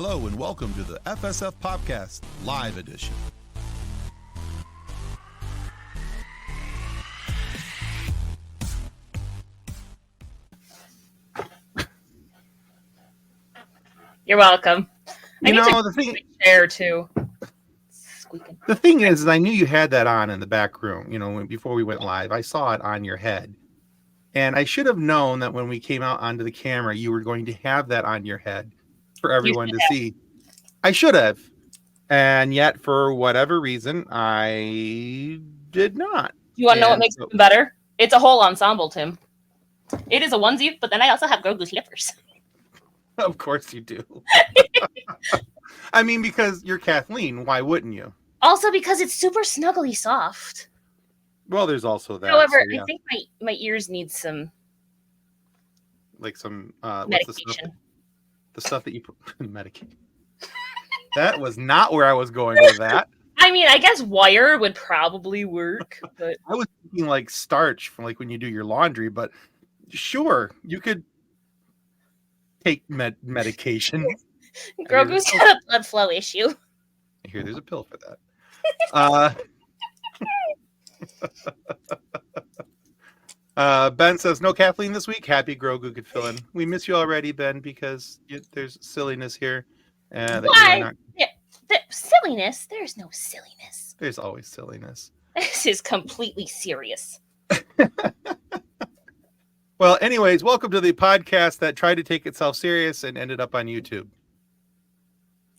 Hello and welcome to the FSF PopCast Live Edition. You're welcome. The thing, chair too. Squeaking. The thing is, I knew you had that on in the back room. Before we went live, I saw it on your head, and I should have known that when we came out onto the camera, you were going to have that on your head for everyone to see. I should have, and yet for whatever reason, I did not. You want to know what makes it better? It's a whole ensemble, Tim. It is a onesie, but then I also have Grogu slippers. Of course you do. I mean, because you're Kathleen, why wouldn't you? Also because it's super snuggly soft. Well, there's also that. However, I think my ears need some medication. what's the stuff that you put medication. That was not where I was going with that. I mean, I guess wire would probably work, but I was thinking like starch from like when you do your laundry, but sure, you could take medication. Grogu's got a blood flow issue. I hear there's a pill for that. Ben says, no Kathleen this week. Happy Grogu could fill in. We miss you already, Ben, because there's silliness here. Why? Silliness? There's no silliness. There's always silliness. This is completely serious. Well, anyways, welcome to the podcast that tried to take itself serious and ended up on YouTube.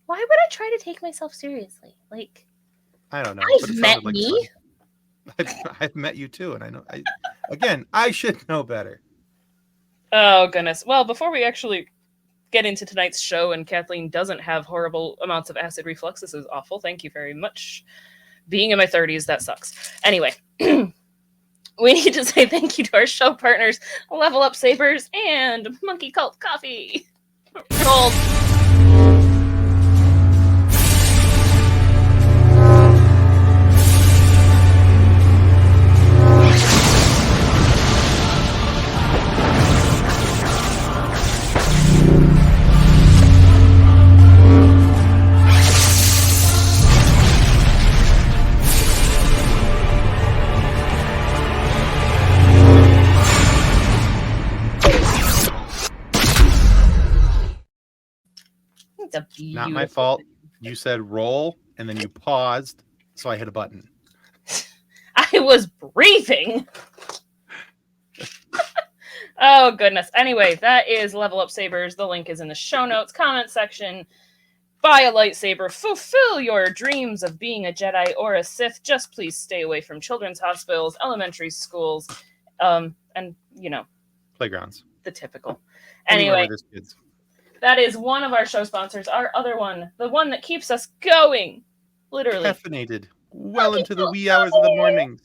Why would I try to take myself seriously? Like, I don't know. I've met me. I've met you too, and I know. I should know better. Oh goodness! Well, before we actually get into tonight's show, and Kathleen doesn't have horrible amounts of acid reflux. This is awful. Thank you very much. Being in my 30s, that sucks. Anyway, we need to say thank you to our show partners, Level Up Sabers and Monkey Cult Coffee. Gold. Not my fault. You said roll, and then you paused, so I hit a button. I was breathing. Oh, goodness. Anyway, that is Level Up Sabers. The link is in the show notes, comment section. Buy a lightsaber. Fulfill your dreams of being a Jedi or a Sith. Just please stay away from children's hospitals, elementary schools, and, playgrounds. The typical. Anyway. That is one of our show sponsors. Our other one, the one that keeps us going, literally. Caffeinated well into the wee hours of the morning.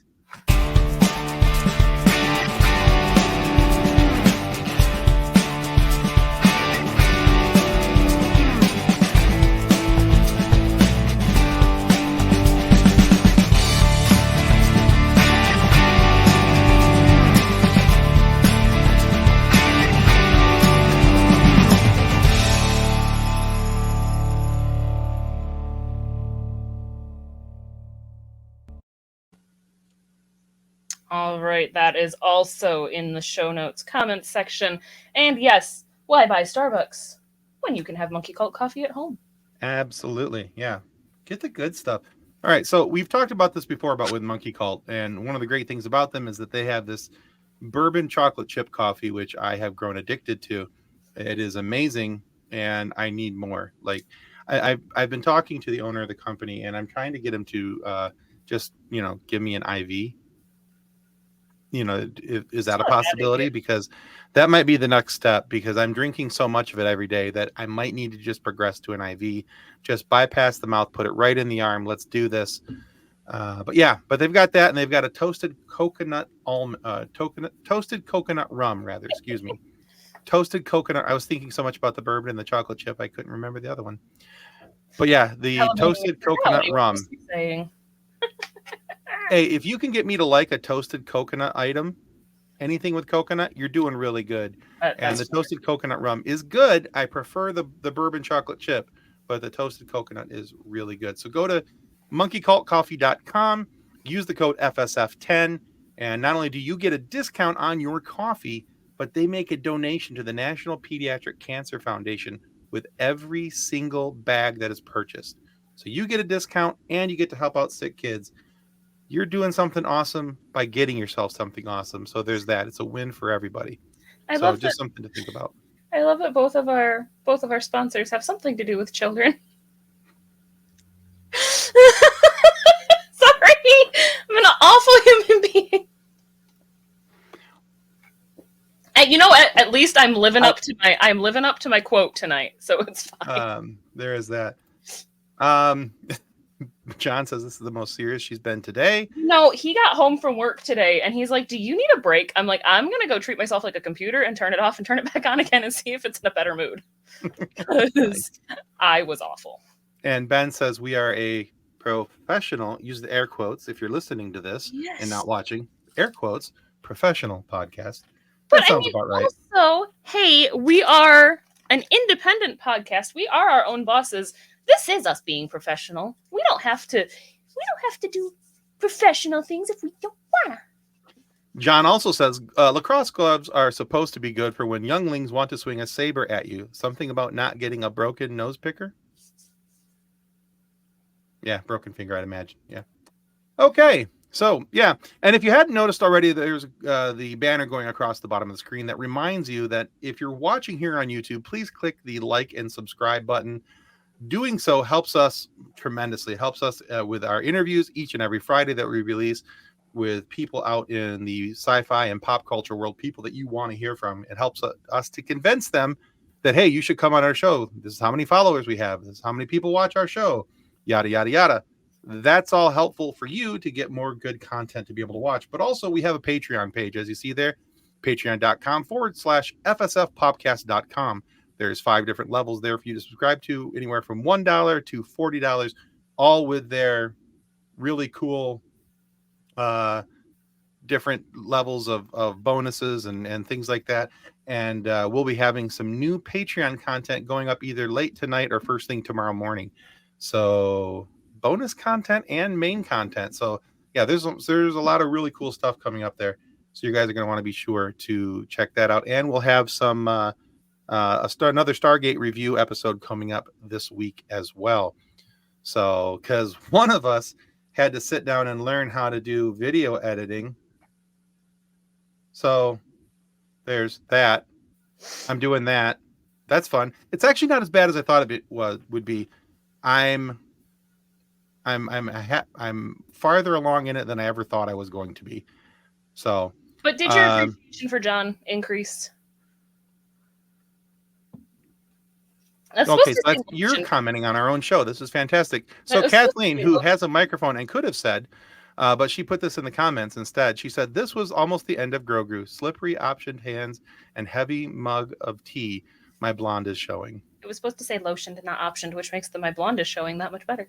All right, that is also in the show notes, comments section. And yes, why buy Starbucks when you can have Monkey Cult Coffee at home? Absolutely, yeah. Get the good stuff. All right, so we've talked about this before with Monkey Cult, and one of the great things about them is that they have this bourbon chocolate chip coffee, which I have grown addicted to. It is amazing, and I need more. Like, I've been talking to the owner of the company, and I'm trying to get him to just give me an IV. Is that a possibility? Because that might be the next step, because I'm drinking so much of it every day that I might need to just progress to an IV, just bypass the mouth, put it right in the arm. Let's do this. But they've got that, and they've got a toasted coconut rum, Toasted coconut. I was thinking so much about the bourbon and the chocolate chip, I couldn't remember the other one. But yeah, the toasted coconut rum. Hey, if you can get me to like a toasted coconut item, anything with coconut, you're doing really good. And the toasted coconut rum is good. I prefer the bourbon chocolate chip, but the toasted coconut is really good. So go to monkeycultcoffee.com, use the code FSF10, and not only do you get a discount on your coffee, but they make a donation to the National Pediatric Cancer Foundation with every single bag that is purchased. So you get a discount and you get to help out sick kids. You're doing something awesome by getting yourself something awesome. So there's that. It's a win for everybody. I love just something to think about. I love that both of our sponsors have something to do with children. Sorry, I'm an awful human being. And you know what? At least I'm living up to my quote tonight, so it's fine. There is that. John says this is the most serious she's been today. No, he got home from work today and he's like, do you need a break? I'm like, I'm going to go treat myself like a computer and turn it off and turn it back on again and see if it's in a better mood. Because I was awful. And Ben says we are a professional, use the air quotes if you're listening to this and not watching, air quotes, professional podcast. That sounds about right. Also, hey, we are an independent podcast. We are our own bosses. This is us being professional. We don't have to do professional things if we don't wanna. John also says lacrosse gloves are supposed to be good for when younglings want to swing a saber at you. Something about not getting a broken nose picker. Yeah, broken finger, I'd imagine. Yeah. Okay. So, yeah. And if you hadn't noticed already, there's the banner going across the bottom of the screen that reminds you that if you're watching here on YouTube, please click the like and subscribe button. Doing so helps us tremendously. It helps us with our interviews each and every Friday that we release with people out in the sci-fi and pop culture world, people that you want to hear from. It helps us to convince them that, hey, you should come on our show. This is how many followers we have. This is how many people watch our show, yada, yada, yada. That's all helpful for you to get more good content to be able to watch. But also we have a Patreon page, as you see there, patreon.com/FSFPopcast.com. There's 5 different levels there for you to subscribe to, anywhere from $1 to $40, all with their really cool different levels of bonuses and things like that. And we'll be having some new Patreon content going up either late tonight or first thing tomorrow morning. So bonus content and main content. So yeah, there's a lot of really cool stuff coming up there. So you guys are going to want to be sure to check that out. And we'll have some another Stargate review episode coming up this week as well. So, because one of us had to sit down and learn how to do video editing. So there's that. I'm doing that. That's fun. It's actually not as bad as I thought it would be. I'm farther along in it than I ever thought I was going to be. So, but did your appreciation for John increase? Okay, so you're commenting on our own show. This is fantastic. So Kathleen, who has a microphone and could have said, but she put this in the comments instead. She said, this was almost the end of Grogu. Slippery optioned hands and heavy mug of tea. My blonde is showing. It was supposed to say lotioned and not optioned, which makes my blonde is showing that much better.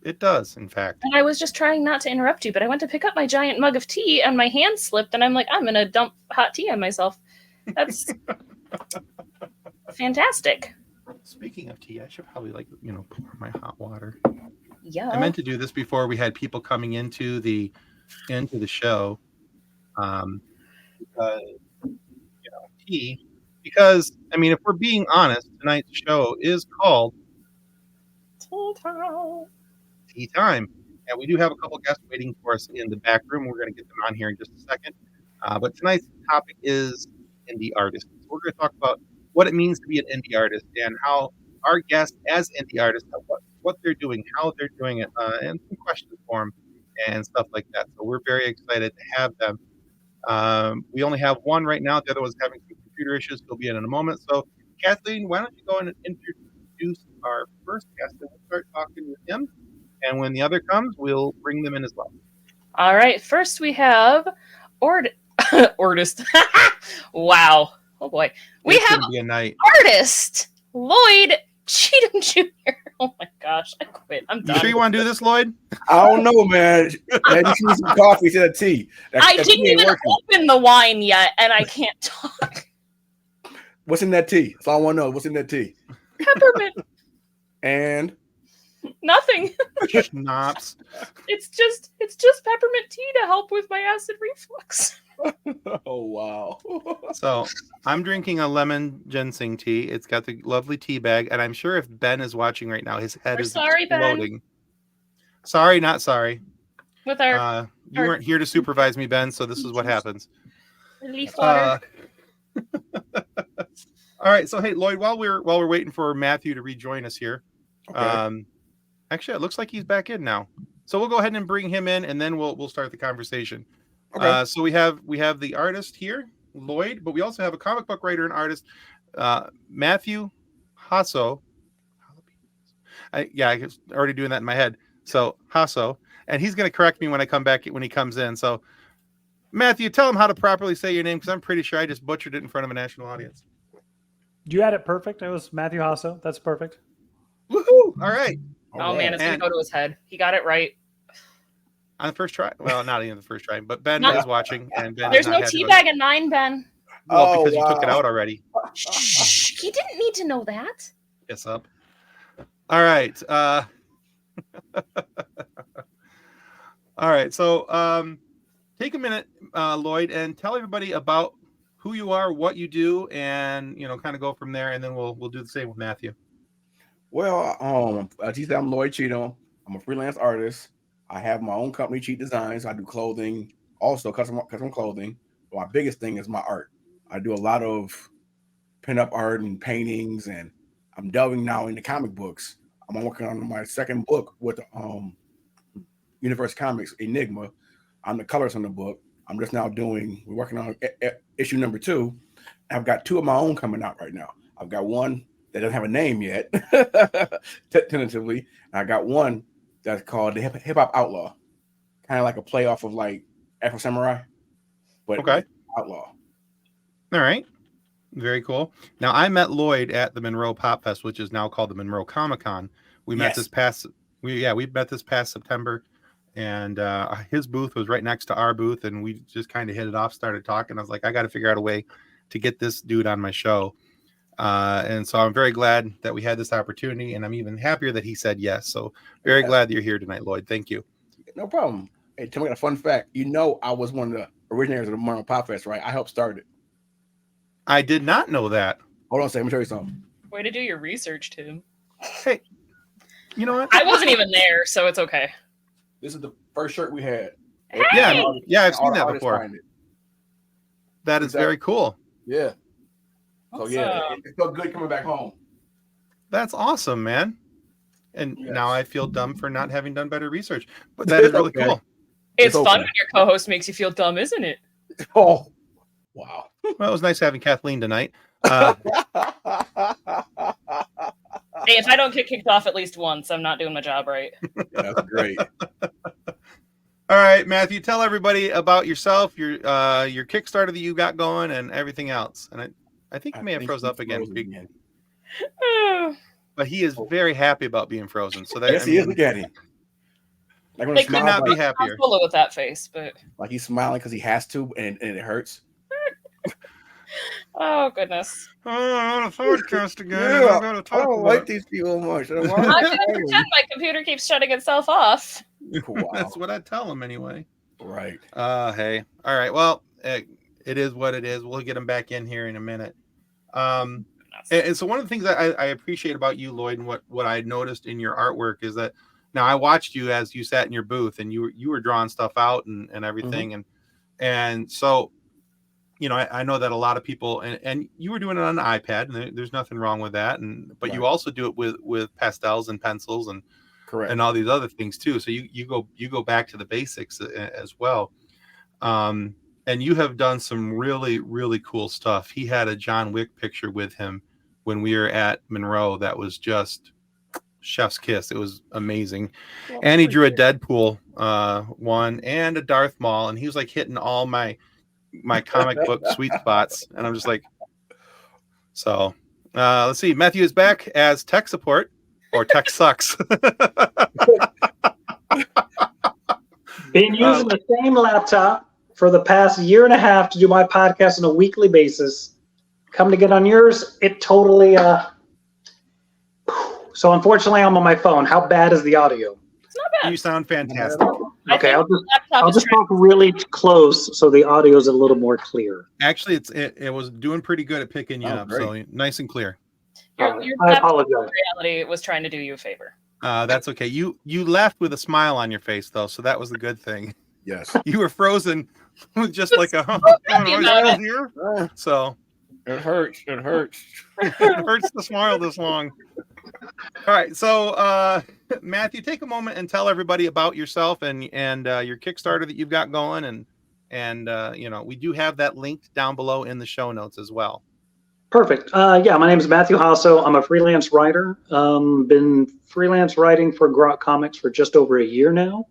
It does, in fact. And I was just trying not to interrupt you, but I went to pick up my giant mug of tea and my hand slipped and I'm like, I'm going to dump hot tea on myself. That's fantastic. Speaking of tea, I should probably pour my hot water. Yeah. I meant to do this before we had people coming into the show. Because tea. Because if we're being honest, tonight's show is called Tea Time. And we do have a couple guests waiting for us in the back room. We're going to get them on here in just a second. But tonight's topic is indie artists. So we're going to talk about what it means to be an indie artist and how our guests as indie artists, what they're doing, how they're doing it, and some questions for them and stuff like that. So we're very excited to have them. We only have one right now. The other one's having some computer issues. He'll be in a moment. So Kathleen, why don't you go and introduce our first guest and we'll start talking with him. And when the other comes, we'll bring them in as well. All right. First we have artist. Wow. Oh boy. We have artist Lloyd Cheatham Jr. Oh my gosh. I quit. I'm done. You sure you want to do this, Lloyd? I don't know, man. I just need some coffee instead of tea. I didn't even open the wine yet and I can't talk. What's in that tea? That's all I want to know. What's in that tea? Peppermint. And Nothing. Schnapps. It's just peppermint tea to help with my acid reflux. oh wow. So I'm drinking a lemon ginseng tea. It's got the lovely tea bag, and I'm sure if Ben is watching right now, his head We're is sorry, Ben. exploding. Sorry, not sorry. With our You weren't here to supervise me, Ben, so this is what happens. leaf water. All right, so hey, Lloyd, while we're waiting for Matthew to rejoin us here, Okay. actually, it looks like he's back in now. So we'll go ahead and bring him in, and then we'll start the conversation. Okay. So we have the artist here, Lloyd, but we also have a comic book writer and artist, Matthew Jasso. I was already doing that in my head. So Jasso, and he's going to correct me when I come back when he comes in. So Matthew, tell him how to properly say your name because I'm pretty sure I just butchered it in front of a national audience. You had it perfect. It was Matthew Jasso. That's perfect. Woohoo! All right. Oh man, it's gonna go to his head. He got it right. On the first try. Well, not even the first try, but Ben No. is watching, and Ben There's has no not had tea to- bag in mine, Ben. Well, because you took it out already. Shh, he didn't need to know that. Yes, up. All right. All right. So take a minute, Lloyd, and tell everybody about who you are, what you do, and kind of go from there, and then we'll do the same with Matthew. Well, as you said, I'm Lloyd Cheatham. I'm a freelance artist. I have my own company, Cheat Designs. I do clothing, also custom clothing. But my biggest thing is my art. I do a lot of pinup art and paintings, and I'm delving now into comic books. I'm working on my second book with Universe Comics, Enigma. I'm the colorist on the book. I'm just now we're working on issue number 2. I've got 2 of my own coming out right now. I've got one that doesn't have a name yet, tentatively. And I got one that's called the Hip Hop Outlaw, kind of like a play off of like Afro Samurai, but Okay. Outlaw. All right. Very cool. Now, I met Lloyd at the Monroe Pop Fest, which is now called the Monroe Comic Con. We met this past September, and his booth was right next to our booth, and we just kind of hit it off, started talking. I was like, I got to figure out a way to get this dude on my show. And so I'm very glad that we had this opportunity, and I'm even happier that he said yes. So very glad that you're here tonight, Lloyd. Thank you. No problem. Hey, tell me a fun fact. I was one of the originators of the Monroe Pop Fest, right? I helped start it. I did not know that. Hold on a second. Let me show you something. Way to do your research, Tim. Hey, you know what? I wasn't even there, so it's okay. This is the first shirt we had. Hey! Yeah, I've seen All the that artists before. signed it. That is very cool. Yeah. So yeah, Awesome. it felt good coming back home. That's awesome, man. And Yes. now I feel dumb for not having done better research, but that is really Okay. cool. It's It's fun okay. when your co-host makes you feel dumb, isn't it? Oh, wow. Well, it was nice having Kathleen tonight. Hey, if I don't get kicked off at least once, I'm not doing my job right. That's great. All right, Matthew, tell everybody about yourself, your Kickstarter that you got going, and everything else. And I think you may have froze up again, but he is very happy about being frozen. So that Yes, he is. Look at him. Like when They he could could smiles, not be like, happier. I'm full with that face, but like he's smiling because he has to, and it hurts. oh goodness. Oh, I'm on a podcast again. Yeah, I gotta I talk don't about like it. these people much. I'm gonna pretend my computer keeps shutting itself off. Wow. That's what I tell him anyway. Right. Hey. All right. Well, it is what it is. We'll get him back in here in a minute. And so one of the things that I appreciate about you, Lloyd, and what I noticed in your artwork is that now I watched you as you sat in your booth and you were drawing stuff out and everything. And so, I know that a lot of people and you were doing it on an iPad, and there's nothing wrong with that. But you also do it with pastels and pencils and Correct. and all these other things too. So you go back to the basics as well. And you have done some really, really cool stuff. He had a John Wick picture with him when we were at Monroe. That was just chef's kiss. It was amazing. Well, And he drew a Deadpool one and a Darth Maul, and he was like hitting all my comic book sweet spots. And I'm just like, so let's see. Matthew is back as tech support. Or tech sucks. Been using the same laptop for the past year and a half to do my podcast on a weekly basis. Come to get on yours, it totally So unfortunately, I'm on my phone. How bad is the audio? It's not bad. You sound fantastic. Okay, I think the laptop I'll is just trying- talk really close so the audio is a little more clear. Actually, it was doing pretty good at picking you Oh, up, great. so nice and clear. your I laptop apologize. reality was trying to do you a favor. That's okay. You left with a smile on your face though, so that was a good thing. Yes. You were frozen with just like a happy about it. here. Oh, So it hurts. It hurts. it hurts to smile this long. All right, so Matthew, take a moment and tell everybody about yourself and your Kickstarter that you've got going, and we do have that linked down below in the show notes as well. Perfect. Yeah, my name is Matthew Jasso. I'm a freelance writer. Been freelance writing for Grok Comics for just over a year now.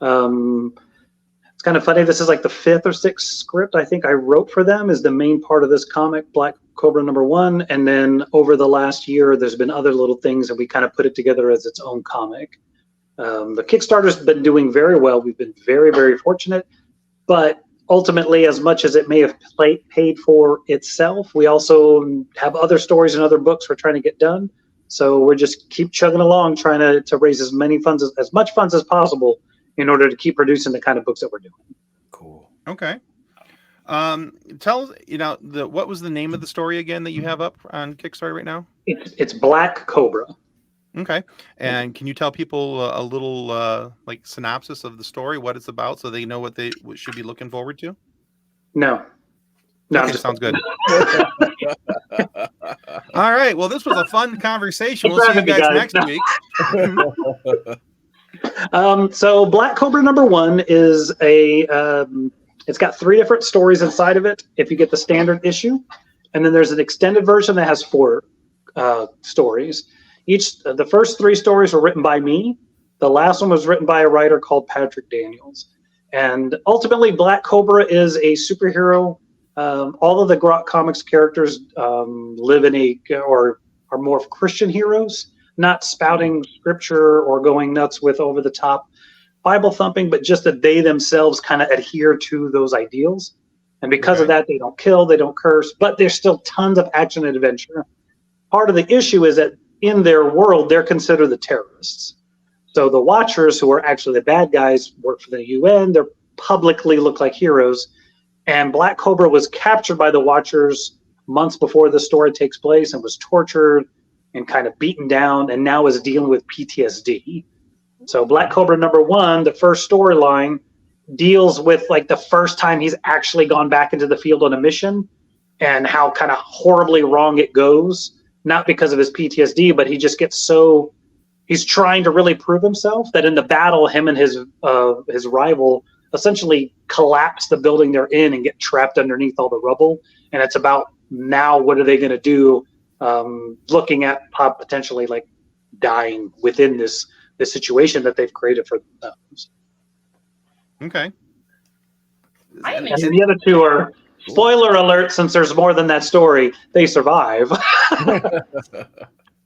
It's kind of funny. This is like the 5th or 6th script I think I wrote for them is the main part of this comic, Black Cobra #1. And then over the last year, there's been other little things and we kind of put it together as its own comic. The Kickstarter's been doing very well. We've been very, very fortunate. But ultimately, as much as it may have paid for itself, we also have other stories and other books we're trying to get done. So we're just keep chugging along, trying to raise as much funds as possible in order to keep producing the kind of books that we're doing. Cool. Okay. Tell us, what was the name of the story again that you have up on Kickstarter right now? It's Black Cobra. Okay. And can you tell people a little synopsis of the story, what it's about, so they know what they should be looking forward to? No, Okay, sounds good. All right. Well, this was a fun conversation. We'll see you guys next week. So Black Cobra #1 is it's got 3 different stories inside of it if you get the standard issue. And then there's an extended version that has 4 stories. The first 3 stories were written by me. The last one was written by a writer called Patrick Daniels. And ultimately, Black Cobra is a superhero. All of the Grok Comics characters live in or are more of Christian heroes, not spouting scripture or going nuts with over-the-top Bible thumping, but just that they themselves kind of adhere to those ideals. And because of that, they don't kill, they don't curse, but there's still tons of action and adventure. Part of the issue is that in their world, they're considered the terrorists. So the Watchers, who are actually the bad guys, work for the UN. They publicly look like heroes. And Black Cobra was captured by the Watchers months before the story takes place and was tortured and kind of beaten down and now is dealing with PTSD. So Black Cobra #1, the first storyline, deals with like the first time he's actually gone back into the field on a mission and how kind of horribly wrong it goes. Not because of his PTSD, but he just gets he's trying to really prove himself that in the battle, him and his rival essentially collapse the building they're in and get trapped underneath all the rubble. And it's about now, what are they going to do? Looking at potentially like dying within this situation that they've created for themselves. Okay. I am And the other 2 are, spoiler alert, since there's more than that story, they survive.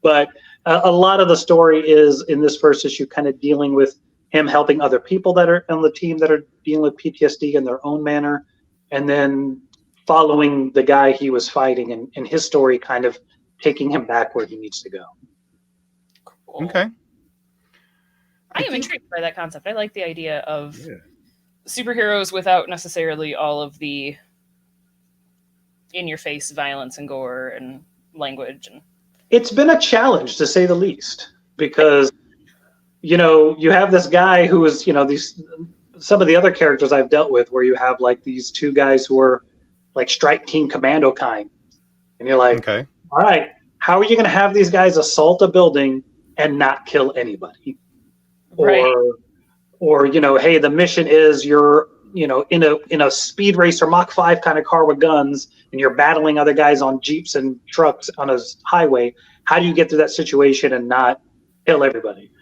But a lot of the story is in this first issue kind of dealing with him helping other people that are on the team that are dealing with PTSD in their own manner, and then following the guy he was fighting and his story kind of taking him back where he needs to go. Cool. Okay. I am intrigued by that concept. I like the idea of superheroes without necessarily all of the in-your-face violence and gore and language. And It's been a challenge, to say the least, because you have this guy who is some of the other characters I've dealt with where you have like these 2 guys who are like strike team commando kind, and you're like, Okay. all right, how are you going to have these guys assault a building and not kill anybody? Right. Or hey, the mission is you're in a speed racer Mach 5 kind of car with guns, and you're battling other guys on Jeeps and trucks on a highway. How do you get through that situation and not kill everybody?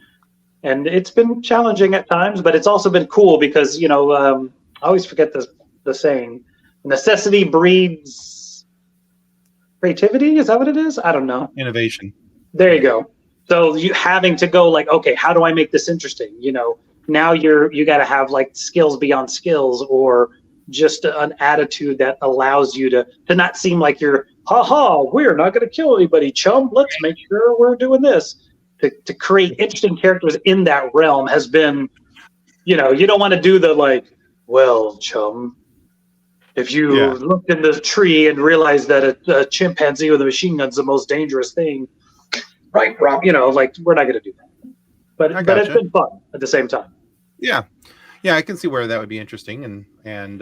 And it's been challenging at times, but it's also been cool because I always forget the saying: necessity breeds creativity. Is that what it is? I don't know. Innovation. There you go. So you having to go like, okay, how do I make this interesting? Now you got to have like skills beyond skills, or just an attitude that allows you to not seem like you're, we're not going to kill anybody, chum. Let's make sure we're doing this. to create interesting characters in that realm has been, you don't want to do the like, well, chum, if you looked in the tree and realized that a chimpanzee with a machine gun is the most dangerous thing, right, Rob? Like we're not going to do that. But it's been fun at the same time. Yeah, I can see where that would be interesting, and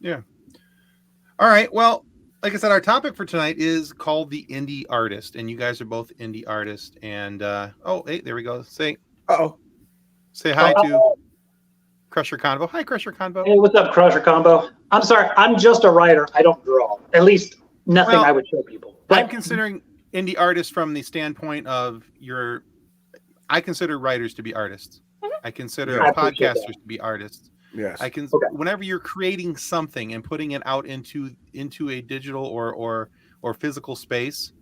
yeah. All right, well, like I said, our topic for tonight is called the indie artist, and you guys are both indie artists. And hey, there we go. Say hi to Crusher Convo. Hi, Crusher Convo. Hey, what's up, Crusher Combo? I'm sorry, I'm just a writer. I don't draw. At least nothing I would show people. But I'm considering indie artists from the standpoint of I consider writers to be artists. I consider podcasters to be artists. Yes. Whenever you're creating something and putting it out into a digital or physical space,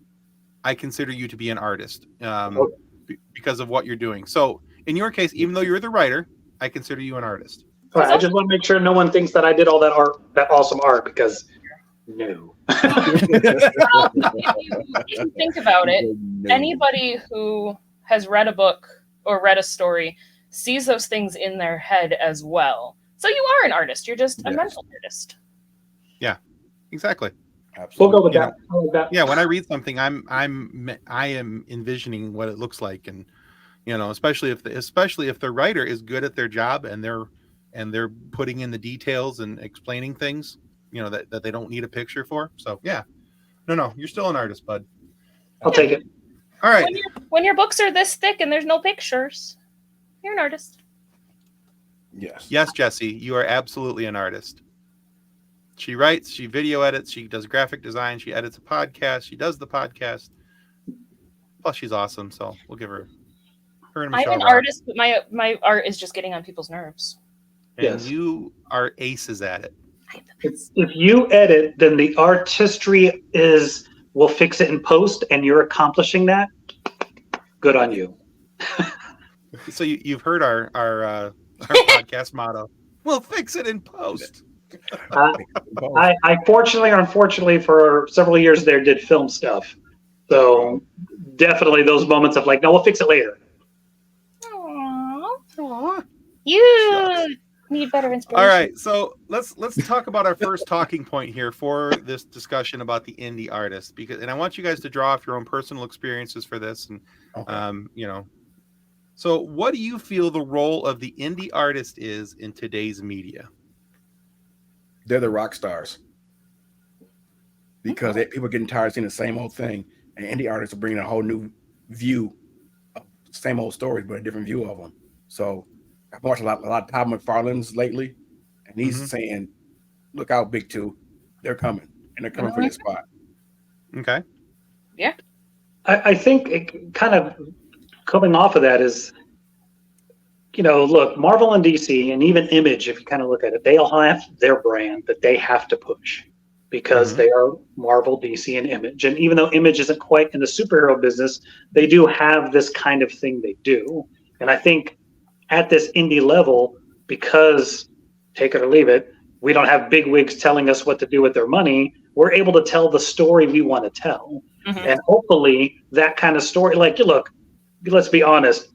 I consider you to be an artist because of what you're doing. So in your case, even though you're the writer, I consider you an artist. All right, I just want to make sure no one thinks that I did all that art, that awesome art, because no. If you think about it, anybody who has read a book or read a story sees those things in their head as well. So you are an artist. You're just a mental artist. Yeah, exactly. Absolutely. We'll go with that. I like that. Yeah, when I read something, I am envisioning what it looks like, and especially if the writer is good at their job and they're putting in the details and explaining things, that they don't need a picture for. So yeah, no, you're still an artist, bud. I'll take it. All right. When your books are this thick and there's no pictures, you're an artist. Yes, Jesse, you are absolutely an artist. She writes, she video edits, she does graphic design, she edits a podcast, she does the podcast. Plus, she's awesome, so we'll give her and Michelle. I'm an artist, but my art is just getting on people's nerves. And you are aces at it. If you edit, then the artistry is we'll fix it in post, and you're accomplishing that. Good on you. So you've heard our podcast motto. We'll fix it in post. I fortunately or unfortunately for several years there did film stuff. So definitely those moments of like, no, we'll fix it later. Aww. You need better inspiration. All right, so let's talk about our first talking point here for this discussion about the indie artist, and I want you guys to draw off your own personal experiences for this, and So what do you feel the role of the indie artist is in today's media? They're the rock stars. Because people are getting tired of seeing the same old thing. And indie artists are bringing a whole new view of the same old stories, but a different view of them. So I've watched a lot of Todd McFarlane's lately. And he's saying, look out, Big Two. They're coming. And they're coming for this spot. Okay. Yeah. I think it kind of coming off of that is, look, Marvel and DC and even Image, if you kind of look at it, they all have their brand that they have to push because they are Marvel, DC, and Image. And even though Image isn't quite in the superhero business, they do have this kind of thing they do. And I think at this indie level, because take it or leave it, we don't have big wigs telling us what to do with their money, we're able to tell the story we want to tell. And hopefully that kind of story, like, look, let's be honest,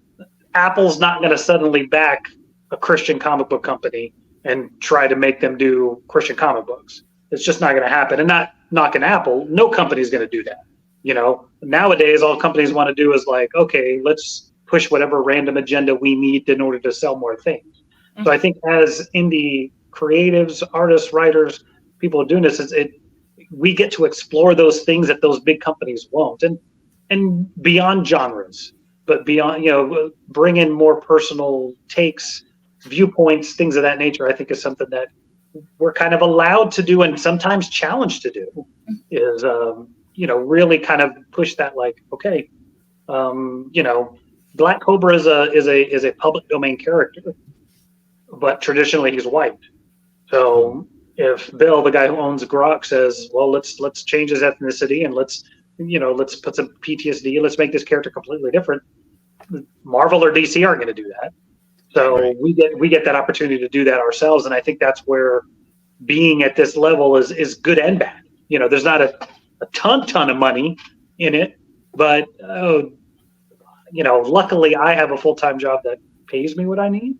Apple's not going to suddenly back a Christian comic book company and try to make them do Christian comic books. It's just not going to happen. And not knocking Apple, no company's going to do that. Nowadays, all companies want to do is like, okay, let's push whatever random agenda we need in order to sell more things. So I think as indie creatives, artists, writers, people are doing this, we get to explore those things that those big companies won't. And beyond genres, but beyond, bring in more personal takes, viewpoints, things of that nature, I think is something that we're kind of allowed to do and sometimes challenged to do is, really kind of push that like, okay, Black Cobra is a public domain character, but traditionally he's white. So if Bill, the guy who owns Grok, says, well, let's change his ethnicity and let's put some PTSD, let's make this character completely different. Marvel or DC aren't going to do that. So we get that opportunity to do that ourselves. And I think that's where being at this level is good and bad. There's not a ton of money in it, but luckily I have a full-time job that pays me what I need.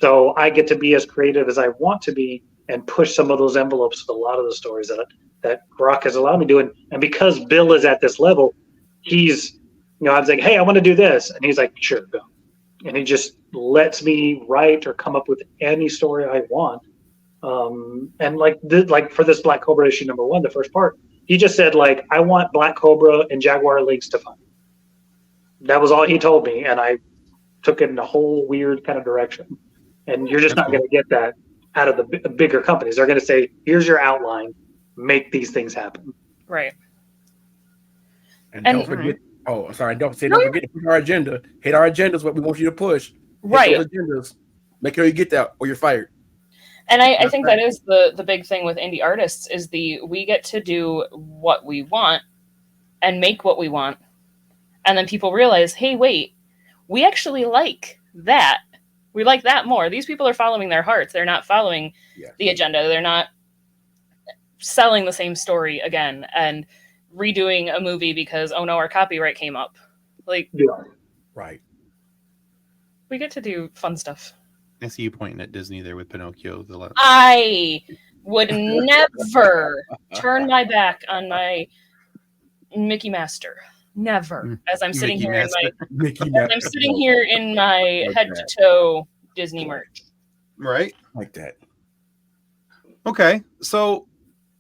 So I get to be as creative as I want to be and push some of those envelopes with a lot of the stories that Grok has allowed me to do. And because Bill is at this level, he's, I was like, hey, I want to do this. And he's like, sure, go. And he just lets me write or come up with any story I want. And like for this Black Cobra issue #1, the first part, he just said, like, I want Black Cobra and Jaguar leagues to fight. That was all he told me. And I took it in a whole weird kind of direction. And you're just not going to get that out of the bigger companies. They're going to say, here's your outline, make these things happen. Right. And don't forget, don't forget to push our agenda. Hit our agenda is what we want you to push. Right. Those agendas. Make sure you get that or you're fired. And I think that is the big thing with indie artists is we get to do what we want and make what we want. And then people realize, hey, wait, we actually like that. We like that more. These people are following their hearts. They're not following the agenda. They're not selling the same story again and redoing a movie because, oh no, our copyright came up. Like, right. We get to do fun stuff. I see you pointing at Disney there with Pinocchio. I would never turn my back on my Mickey Master. Never. As I'm sitting here in my head to toe Disney merch. Right. Like that. Okay. So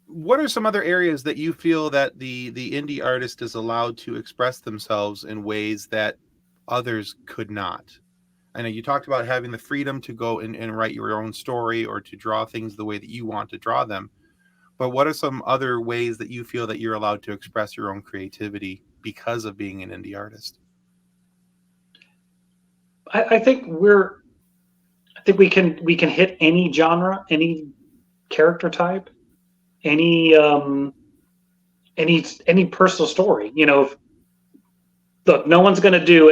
what are some other areas that you feel that the indie artist is allowed to express themselves in ways that others could not? I know you talked about having the freedom to go and write your own story or to draw things the way that you want to draw them. But what are some other ways that you feel that you're allowed to express your own creativity because of being an indie artist? I think we can hit any genre, any character type, any personal story. Look, no one's going to do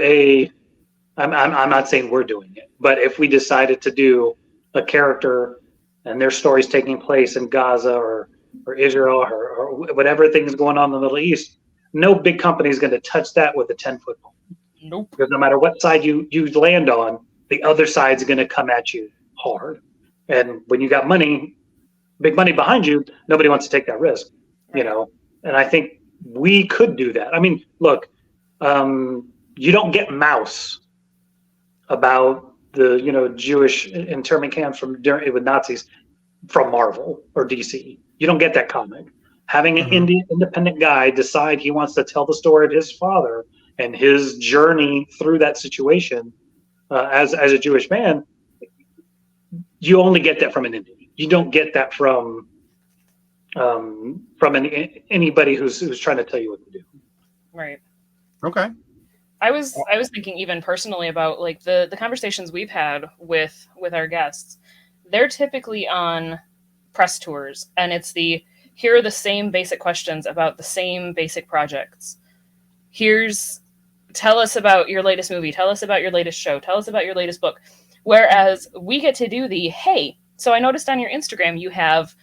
I'm not saying we're doing it, but if we decided to do a character and their story's taking place in Gaza or Israel or whatever thing's going on in the Middle East, no big company is going to touch that with a 10-foot pole. Nope. Because no matter what side you land on, the other side's going to come at you hard. And when you got big money behind you, nobody wants to take that risk, And I think we could do that. I mean, look, you don't get Mouse about the Jewish internment camps with Nazis from Marvel or DC. You don't get that comic. Having an independent guy decide he wants to tell the story of his father and his journey through that situation as a Jewish man, you only get that from an indie. You don't get that from anybody who's trying to tell you what to do. Right. Okay. I was thinking even personally about like the conversations we've had with our guests. They're typically on press tours, and it's here are the same basic questions about the same basic projects. Tell us about your latest movie, tell us about your latest show, tell us about your latest book. Whereas we get to do hey, so I noticed on your Instagram you have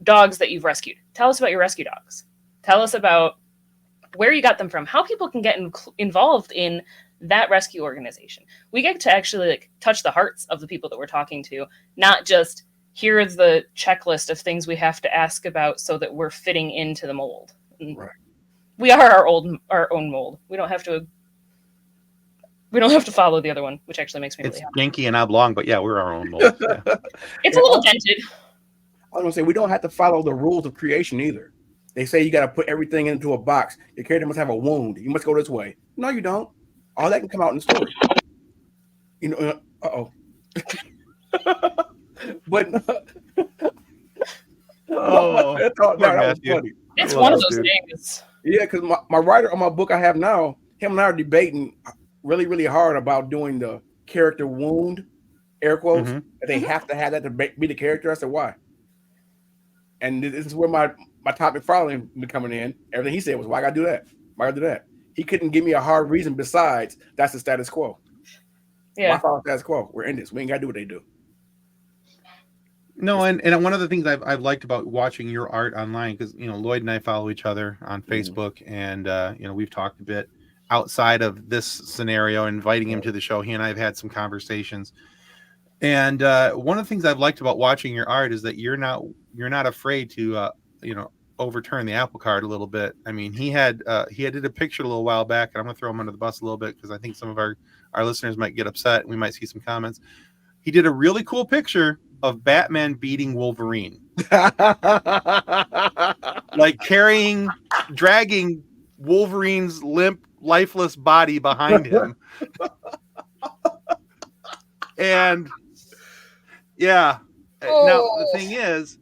dogs that you've rescued. Tell us about your rescue dogs. Tell us about where you got them from, how people can get involved in that rescue organization. We get to actually touch the hearts of the people that we're talking to, not just here is the checklist of things we have to ask about so that we're fitting into the mold. Right. We are our own mold. We don't have to follow the other one, which actually makes me really happy. It's yanky and oblong, but yeah, we're our own mold. Yeah. It's a little dented. I was going to say, we don't have to follow the rules of creation either. They say you got to put everything into a box. Your character must have a wound. You must go this way. No, you don't. All that can come out in the story. But that was funny. It's one of those things. Yeah, because my writer on my book I have now, him and I are debating really, really hard about doing the character wound, air quotes. And they have to have that to be the character. I said, why? And this is where my Todd McFarlane be coming in. Everything he said was, why I gotta do that? Why I gotta do that? He couldn't give me a hard reason besides that's the status quo. Yeah. Why follow status quo? We're in this. We ain't gotta do what they do. No, and one of the things I've liked about watching your art online, because Lloyd and I follow each other on Facebook, and we've talked a bit. outside of this scenario, inviting him to the show. He and I have had some conversations. And one of the things I've liked about watching your art is that you're not afraid to overturn the apple cart a little bit. I mean, he did a picture a little while back, and I'm gonna throw him under the bus a little bit because I think some of our listeners might get upset, and we might see some comments. He did a really cool picture of Batman beating Wolverine, like dragging Wolverine's limp, lifeless body behind him. And yeah, now the thing is,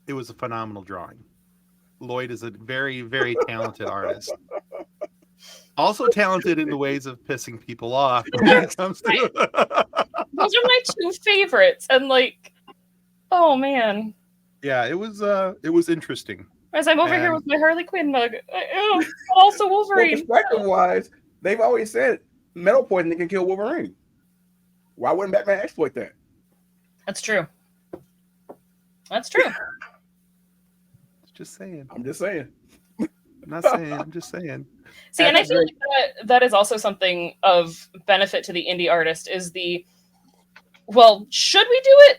it was a phenomenal drawing. Lloyd is a very, very talented artist. Also talented in the ways of pissing people off when it comes to Those are my two favorites, and like, oh man. Yeah, it was interesting. As I'm over here with my Harley Quinn mug, but also Wolverine. Well, perspective-wise, they've always said metal poisoning can kill Wolverine. Why wouldn't Batman exploit that? That's true. That's true. Just saying. I'm just saying. I'm not saying. I'm just saying. See, and I feel like that is also something of benefit to the indie artist is should we do it?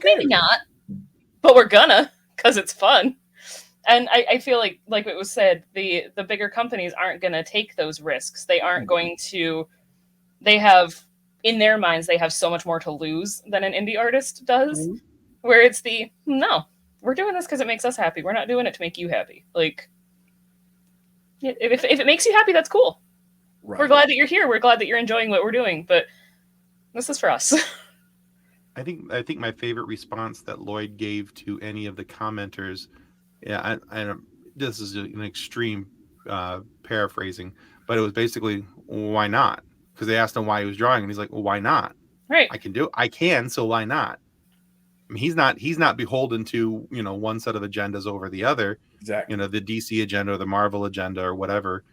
Maybe not, but we're gonna because it's fun. And I feel like it was said, the bigger companies aren't going to take those risks. They aren't going to. They have, in their minds, they have so much more to lose than an indie artist does. Mm-hmm. Where it's no, we're doing this because it makes us happy. We're not doing it to make you happy. Like, if it makes you happy, that's cool. Right. We're glad that you're here. We're glad that you're enjoying what we're doing. But this is for us. I think my favorite response that Lloyd gave to any of the commenters. Yeah, I this is an extreme paraphrasing, but it was basically, why not? Because they asked him why he was drawing, and he's like, well, why not? Right. I can do it. I can, so why not? I mean, he's not beholden to, one set of agendas over the other. Exactly. The DC agenda or the Marvel agenda or whatever.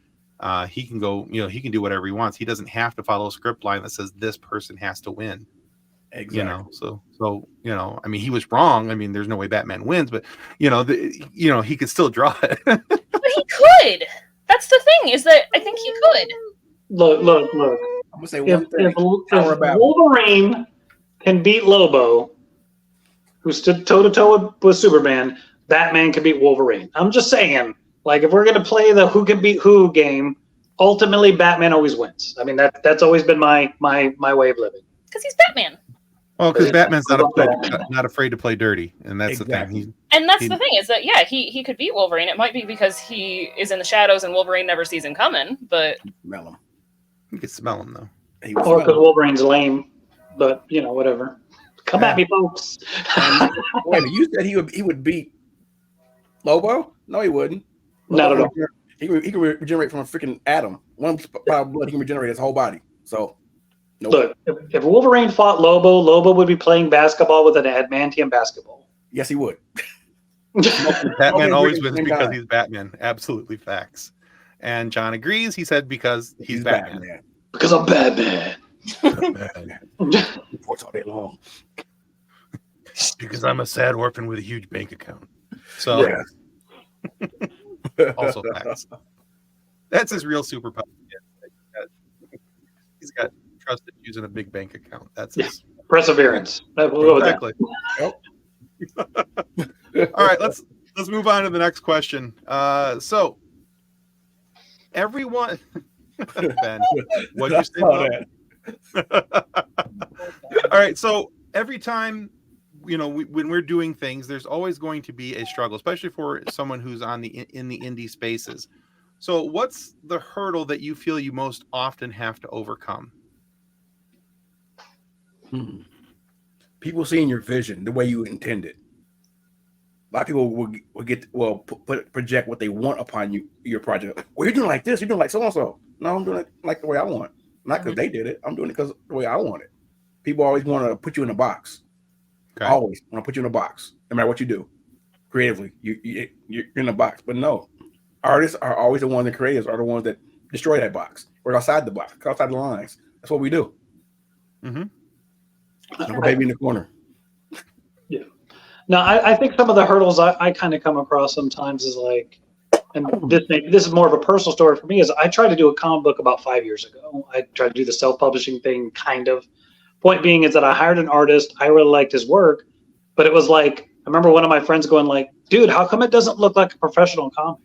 He can go, he can do whatever he wants. He doesn't have to follow a script line that says this person has to win. Exactly. So I mean, he was wrong. I mean, there's no way Batman wins, but he could still draw it. But he could. That's the thing, is that I think he could. Look. I'm gonna say one thing. If Wolverine can beat Lobo, who stood toe to toe with Superman, Batman can beat Wolverine. I'm just saying, like, if we're gonna play the who can beat who game, ultimately Batman always wins. I mean, that's always been my way of living. Because he's Batman. Well, because Batman's not afraid to play dirty, and that's exactly. the thing. The thing is that he could beat Wolverine. It might be because he is in the shadows and Wolverine never sees him coming. But smell him. You can smell him though. Or because Wolverine's lame. But whatever. Come at me, folks. Wait, you said he would beat Lobo? No, he wouldn't. Not at all. He could regenerate from a freaking atom. One power of blood, he can regenerate his whole body. So. Nope. Look, if Wolverine fought Lobo would be playing basketball with an adamantium basketball. Yes, he would. Batman always wins because he's Batman. Absolutely facts. And John agrees. He said because he's Batman. Because I'm Batman. Reports all day long. Because I'm a sad orphan with a huge bank account. So, also facts. That's his real superpower. He's got trusted using a big bank account. That's his perseverance. We'll go exactly. Yep. All right, let's move on to the next question. So everyone, Ben, what did you say? All right, so every time when we're doing things, there's always going to be a struggle, especially for someone who's in the indie spaces. So what's the hurdle that you feel you most often have to overcome? People seeing your vision the way you intended. A lot of people will project what they want upon your project. Well, you're doing like this. You're doing like so and so. No, I'm doing it like the way I want. Not because they did it. I'm doing it because the way I want it. People always want to put you in a box. Okay. Always want to put you in a box, no matter what you do. Creatively, you're in a box. But no, artists are always the ones, and creators are the ones that destroy that box. We're outside the box, outside the lines. That's what we do. Mm-hmm. No baby in the corner. Yeah. No, I think some of the hurdles I kind of come across sometimes is like, and this is more of a personal story for me, is I tried to do a comic book about 5 years ago. I tried to do the self-publishing thing, kind of. Point being is that I hired an artist. I really liked his work, but it was like, I remember one of my friends going like, dude, how come it doesn't look like a professional comic?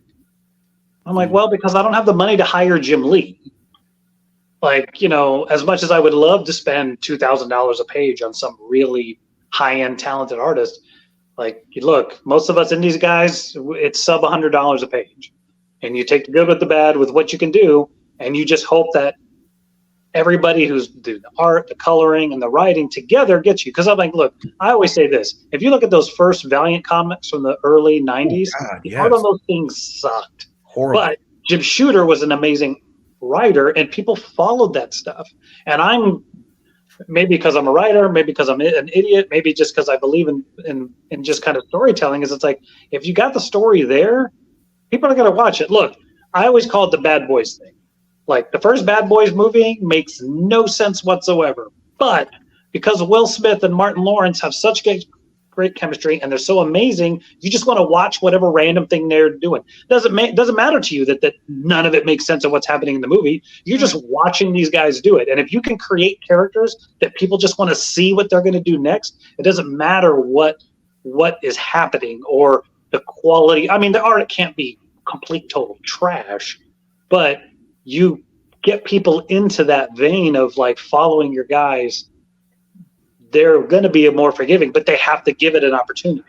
I'm like, well, because I don't have the money to hire Jim Lee. Like, as much as I would love to spend $2,000 a page on some really high-end talented artist, like, look, most of us indies guys, it's sub $100 a page. And you take the good with the bad with what you can do, and you just hope that everybody who's doing the art, the coloring, and the writing together gets you. Because I'm like, look, I always say this. If you look at those first Valiant comics from the early 90s, the art on those things sucked. Horrible. But Jim Shooter was an amazing writer, and people followed that stuff. And I'm, maybe because I'm a writer, maybe because I'm an idiot, maybe just because I believe in just kind of storytelling, is it's like, if you got the story there, people are going to watch it. Look, I always call it the Bad Boys thing. Like, the first Bad Boys movie makes no sense whatsoever. But because Will Smith and Martin Lawrence have such great chemistry, and they're so amazing, you just want to watch whatever random thing they're doing. Doesn't matter to you that none of it makes sense of what's happening in the movie. You're just watching these guys do it. And if you can create characters that people just want to see what they're going to do next, it doesn't matter what is happening or the quality. I mean, the art can't be complete total trash, but you get people into that vein of like following your guys. They're going to be more forgiving, but they have to give it an opportunity.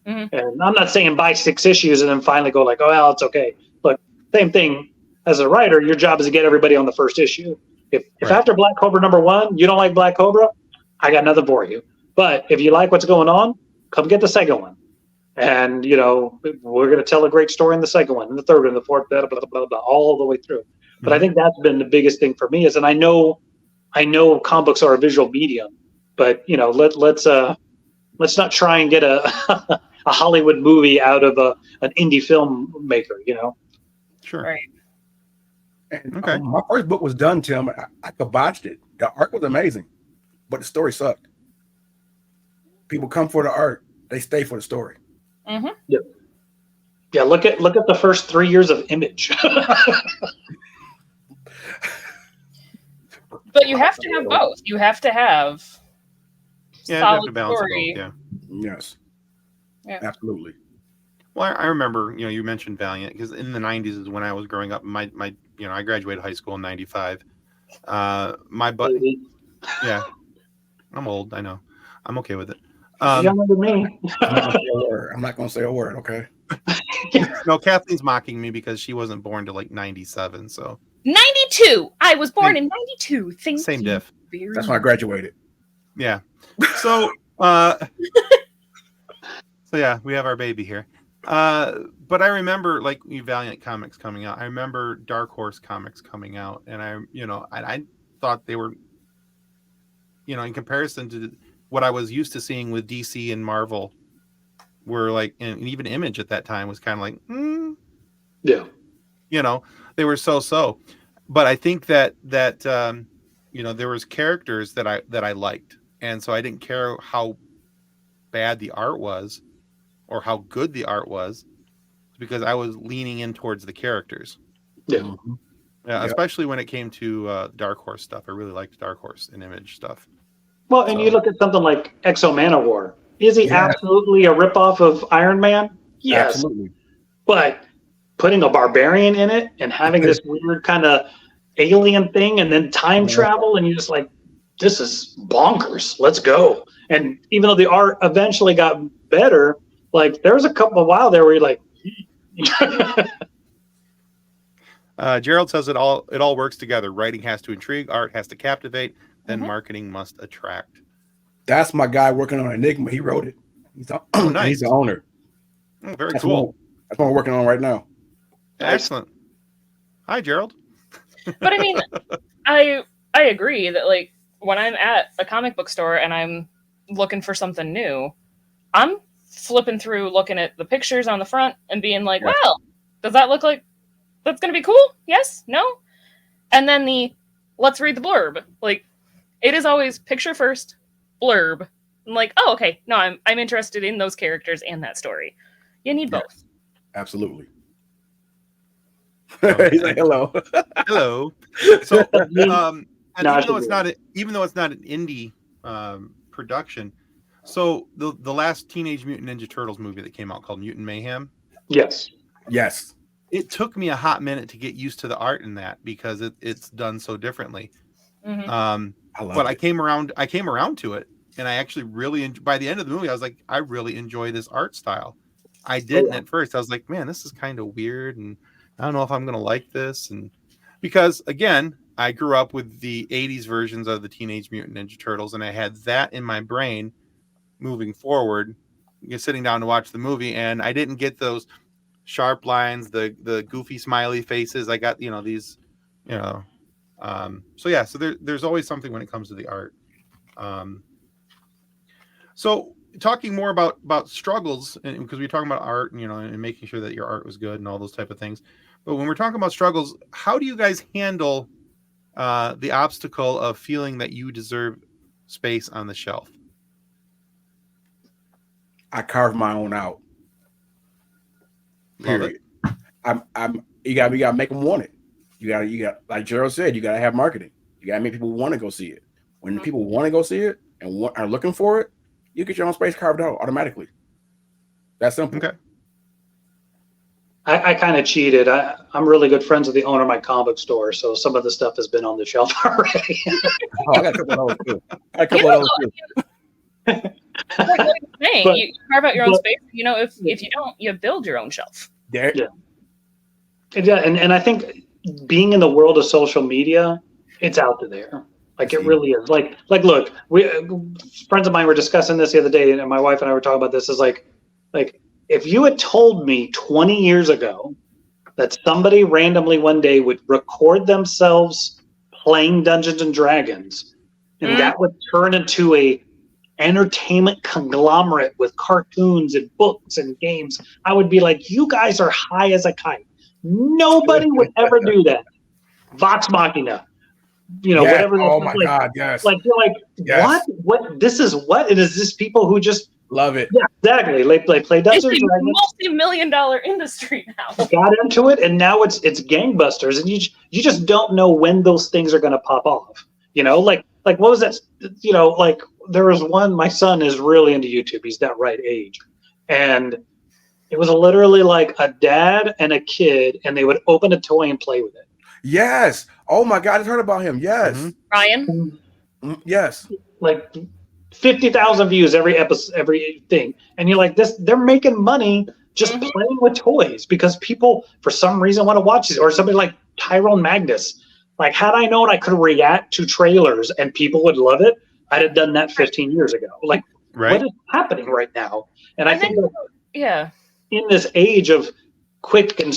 Mm-hmm. And I'm not saying buy 6 issues and then finally go like, oh, well, it's okay. But same thing as a writer, your job is to get everybody on the first issue. If after Black Cobra #1, you don't like Black Cobra, I got nothing for you. But if you like what's going on, come get the second one. And, we're going to tell a great story in the second one, and the third one, the fourth, blah, blah, blah, blah, all the way through. But I think that's been the biggest thing for me is, and I know comic books are a visual medium, but let's not try and get a a Hollywood movie out of an indie filmmaker, Sure. Right. And, okay. My first book was done, Tim. I botched it. The art was amazing, but the story sucked. People come for the art; they stay for the story. Mm-hmm. Yep. Yeah. Look at the first 3 years of Image. But you have to have both. You have to have solid balance story. both, Yes. Yeah. Absolutely. Well, I remember, you mentioned Valiant, because in the 90s is when I was growing up. My I graduated high school in 95. Yeah, I'm old. I know. I'm okay with it. Younger than me. I'm not going to say a word. Okay. No, Kathleen's mocking me because she wasn't born till like 97. So 92. I was born in 92. Same diff. That's when I graduated. Yeah. So, so yeah, we have our baby here. But I remember like Valiant comics coming out. I remember Dark Horse comics coming out, and I thought they were, in comparison to what I was used to seeing with DC and Marvel, were like, and even Image at that time was kind of like, yeah, they were so. But I think that there was characters that I liked, and so I didn't care how bad the art was or how good the art was, because I was leaning in towards the characters. Yeah. Mm-hmm. Yeah, especially when it came to Dark Horse stuff. I really liked Dark Horse and Image stuff. Well, and you look at something like Exo Manowar. Is he absolutely a ripoff of Iron Man? Yes. Absolutely. But putting a barbarian in it and having this weird kind of alien thing and then time travel, and you're just like, this is bonkers. Let's go. And even though the art eventually got better, like there was a couple of while there where you're like, Gerald says it all works together. Writing has to intrigue, art has to captivate, then marketing must attract. That's my guy working on Enigma. He wrote it. He's the owner. Oh, very cool. That's what we're working on right now. Excellent. Hi, Gerald. But I mean, I agree that like when I'm at a comic book store and I'm looking for something new, I'm flipping through, looking at the pictures on the front and being like, well, does that look like that's going to be cool? Yes? No? And then let's read the blurb. Like, it is always picture first, blurb. I'm like, oh, okay. No, I'm interested in those characters and that story. You need both. Absolutely. He's like, hello. Hello. So, and No, even though it's not an indie production, so the last Teenage Mutant Ninja Turtles movie that came out called Mutant Mayhem, yes. Yes. it took me a hot minute to get used to the art in that because it's done so differently. Mhm. I love But it. I came around to it, and I actually really by the end of the movie, I was like, I really enjoy this art style. I didn't at first. I was like, man, this is kind of weird, and I don't know if I'm gonna like this. And because again, I grew up with the '80s versions of the Teenage Mutant Ninja Turtles, and I had that in my brain moving forward, sitting down to watch the movie, and I didn't get those sharp lines, the goofy smiley faces. I got these, you know. So there's always something when it comes to the art. So talking more about struggles, and because we're talking about art and and making sure that your art was good and all those type of things, but when we're talking about struggles, how do you guys handle the obstacle of feeling that you deserve space on the shelf? I carved my own out. Love Period. We gotta make them want it. You got like Gerald said, you gotta have marketing. You gotta make people want to go see it. When people want to go see it and are looking for it, you get your own space carved out automatically. That's simple. Okay. I kind of cheated. I'm really good friends with the owner of my comic store, so some of the stuff has been on the shelf already. Oh, I got a couple of those too. Like what you're saying, But- you carve out your own but- space. If you don't, you build your own shelf. There. Yeah. And I think being in the world of social media, it's out there. Like it really is. Like look, we friends of mine were discussing this the other day, and my wife and I were talking about this. Is like if you had told me 20 years ago that somebody randomly one day would record themselves playing Dungeons and Dragons, and that would turn into a entertainment conglomerate with cartoons and books and games, I would be like, you guys are high as a kite. Nobody would ever do that. Vox Machina. Whatever. Oh my God, yes. Like you're like, Yes. what? This is what? And is this people who just Love it. Yeah, exactly. They play Dungeons and It's a Dragons, multi-million-dollar industry now. got into it, and now it's gangbusters, and you just don't know when those things are going to pop off. Like what was that? Like there was one. My son is really into YouTube. He's that right age, and it was literally like a dad and a kid, and they would open a toy and play with it. Yes. Oh my God, I heard about him. Yes. Mm-hmm. Ryan? Yes. Like 50,000 views every episode, every thing, and you're like, they're making money just playing with toys because people for some reason want to watch this. Or somebody like Tyrone Magnus. Like, had I known I could react to trailers and people would love it, I'd have done that 15 years ago. Like, Right. what is happening right now? And I think that Yeah. in this age of quick and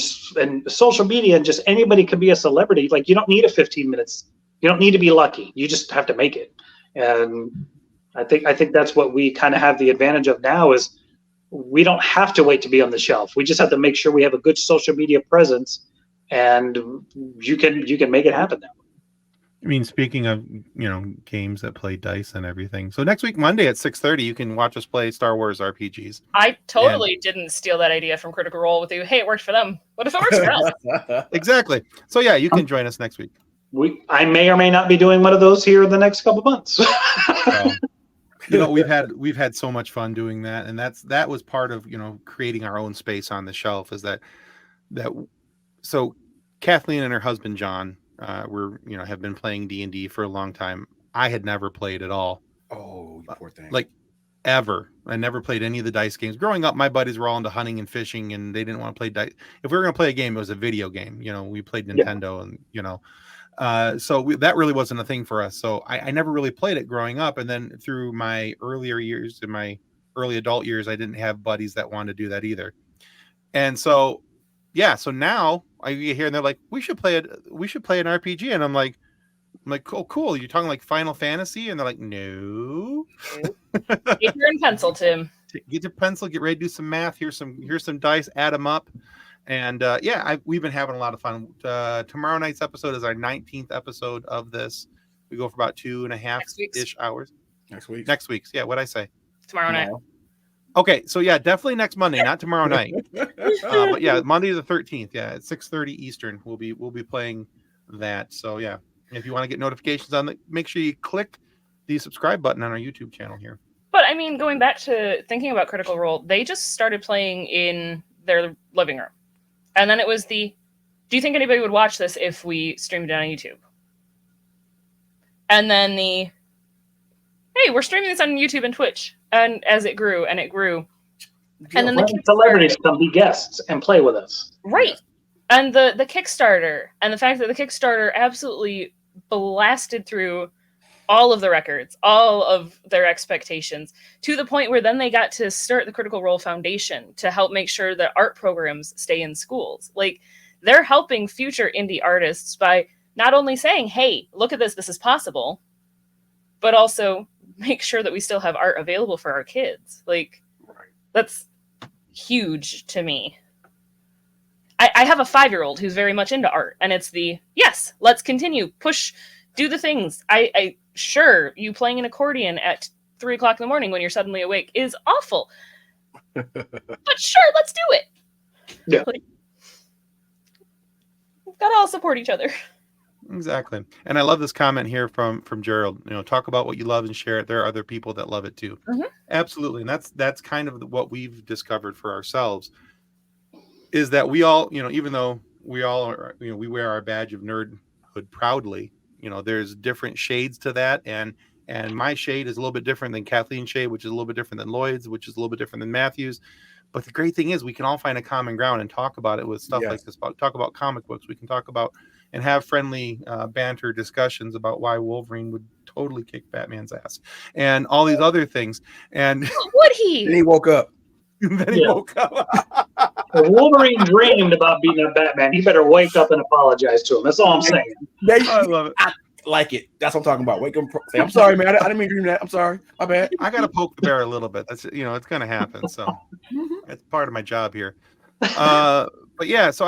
social media and just anybody can be a celebrity, like you don't need a 15 minutes. You don't need to be lucky. You just have to make it. And I think that's what we kind of have the advantage of now is we don't have to wait to be on the shelf. We just have to make sure we have a good social media presence, and you can make it happen now. I mean, speaking of games that play dice and everything. So next week, Monday at 6:30, you can watch us play Star Wars RPGs. I totally didn't steal that idea from Critical Role with you. Hey, it worked for them. What if it works for us? Exactly. So yeah, you can join us next week. I may or may not be doing one of those here in the next couple months. We've had so much fun doing that, and that was part of creating our own space on the shelf. Is that so? Kathleen and her husband John have been playing D&D for a long time. I had never played at all. Oh, you poor thing. Like ever. I never played any of the dice games. Growing up, my buddies were all into hunting and fishing, and they didn't want to play dice. If we were going to play a game, it was a video game. We played Nintendo, and that really wasn't a thing for us. So I never really played it growing up. And then through my earlier years, in my early adult years, I didn't have buddies that wanted to do that either. And so, so now I get here and they're like, we should play an RPG. And I'm like, oh, cool. You're talking like Final Fantasy? And they're like, no. Get your pencil, Tim. Get your pencil, get ready to do some math. Here's some dice, add them up. And we've been having a lot of fun. Tomorrow night's episode is our 19th episode of this. We go for about 2.5-ish hours. Next week. Next week's. Yeah, what'd I say? Tomorrow night. Okay, so yeah, definitely next Monday, not tomorrow night. But yeah, Monday the 13th. Yeah, at 6:30 Eastern, we'll be playing that. So yeah, if you want to get notifications on it, make sure you click the subscribe button on our YouTube channel here. But I mean, going back to thinking about Critical Role, they just started playing in their living room. And then it was do you think anybody would watch this if we streamed it on YouTube? And then hey, we're streaming this on YouTube and Twitch. And as it grew and it grew. And then the celebrities come be guests and play with us. Right. And the Kickstarter, and the fact that the Kickstarter absolutely blasted through all of the records, all of their expectations, to the point where then they got to start the Critical Role Foundation to help make sure that art programs stay in schools. Like, they're helping future indie artists by not only saying, hey, look at this is possible, but also make sure that we still have art available for our kids. Like, that's huge to me. I have a 5-year-old who's very much into art, and it's yes, let's continue, push, do the things. I sure, you playing an accordion at 3 o'clock in the morning when you're suddenly awake is awful. But sure, let's do it. Yeah. Like, we've got to all support each other. Exactly. And I love this comment here from Gerald. Talk about what you love and share it. There are other people that love it too. Mm-hmm. Absolutely. And that's kind of what we've discovered for ourselves, is that we all, even though we all are, we wear our badge of nerdhood proudly, there's different shades to that. And my shade is a little bit different than Kathleen's shade, which is a little bit different than Lloyd's, which is a little bit different than Matthew's. But the great thing is we can all find a common ground and talk about it with stuff like this, talk about comic books. We can talk about and have friendly banter discussions about why Wolverine would totally kick Batman's ass and all these other things. And would he? Then he woke up. Then he woke up. If Wolverine dreamed about beating up Batman, he better wake up and apologize to him. That's all I'm saying. I love it. I like it. That's what I'm talking about. Wake up. Say, I'm sorry, man. I didn't mean to dream that. I'm sorry. My bad. I got to poke the bear a little bit. That's it's going to happen. So it's part of my job here. But yeah, so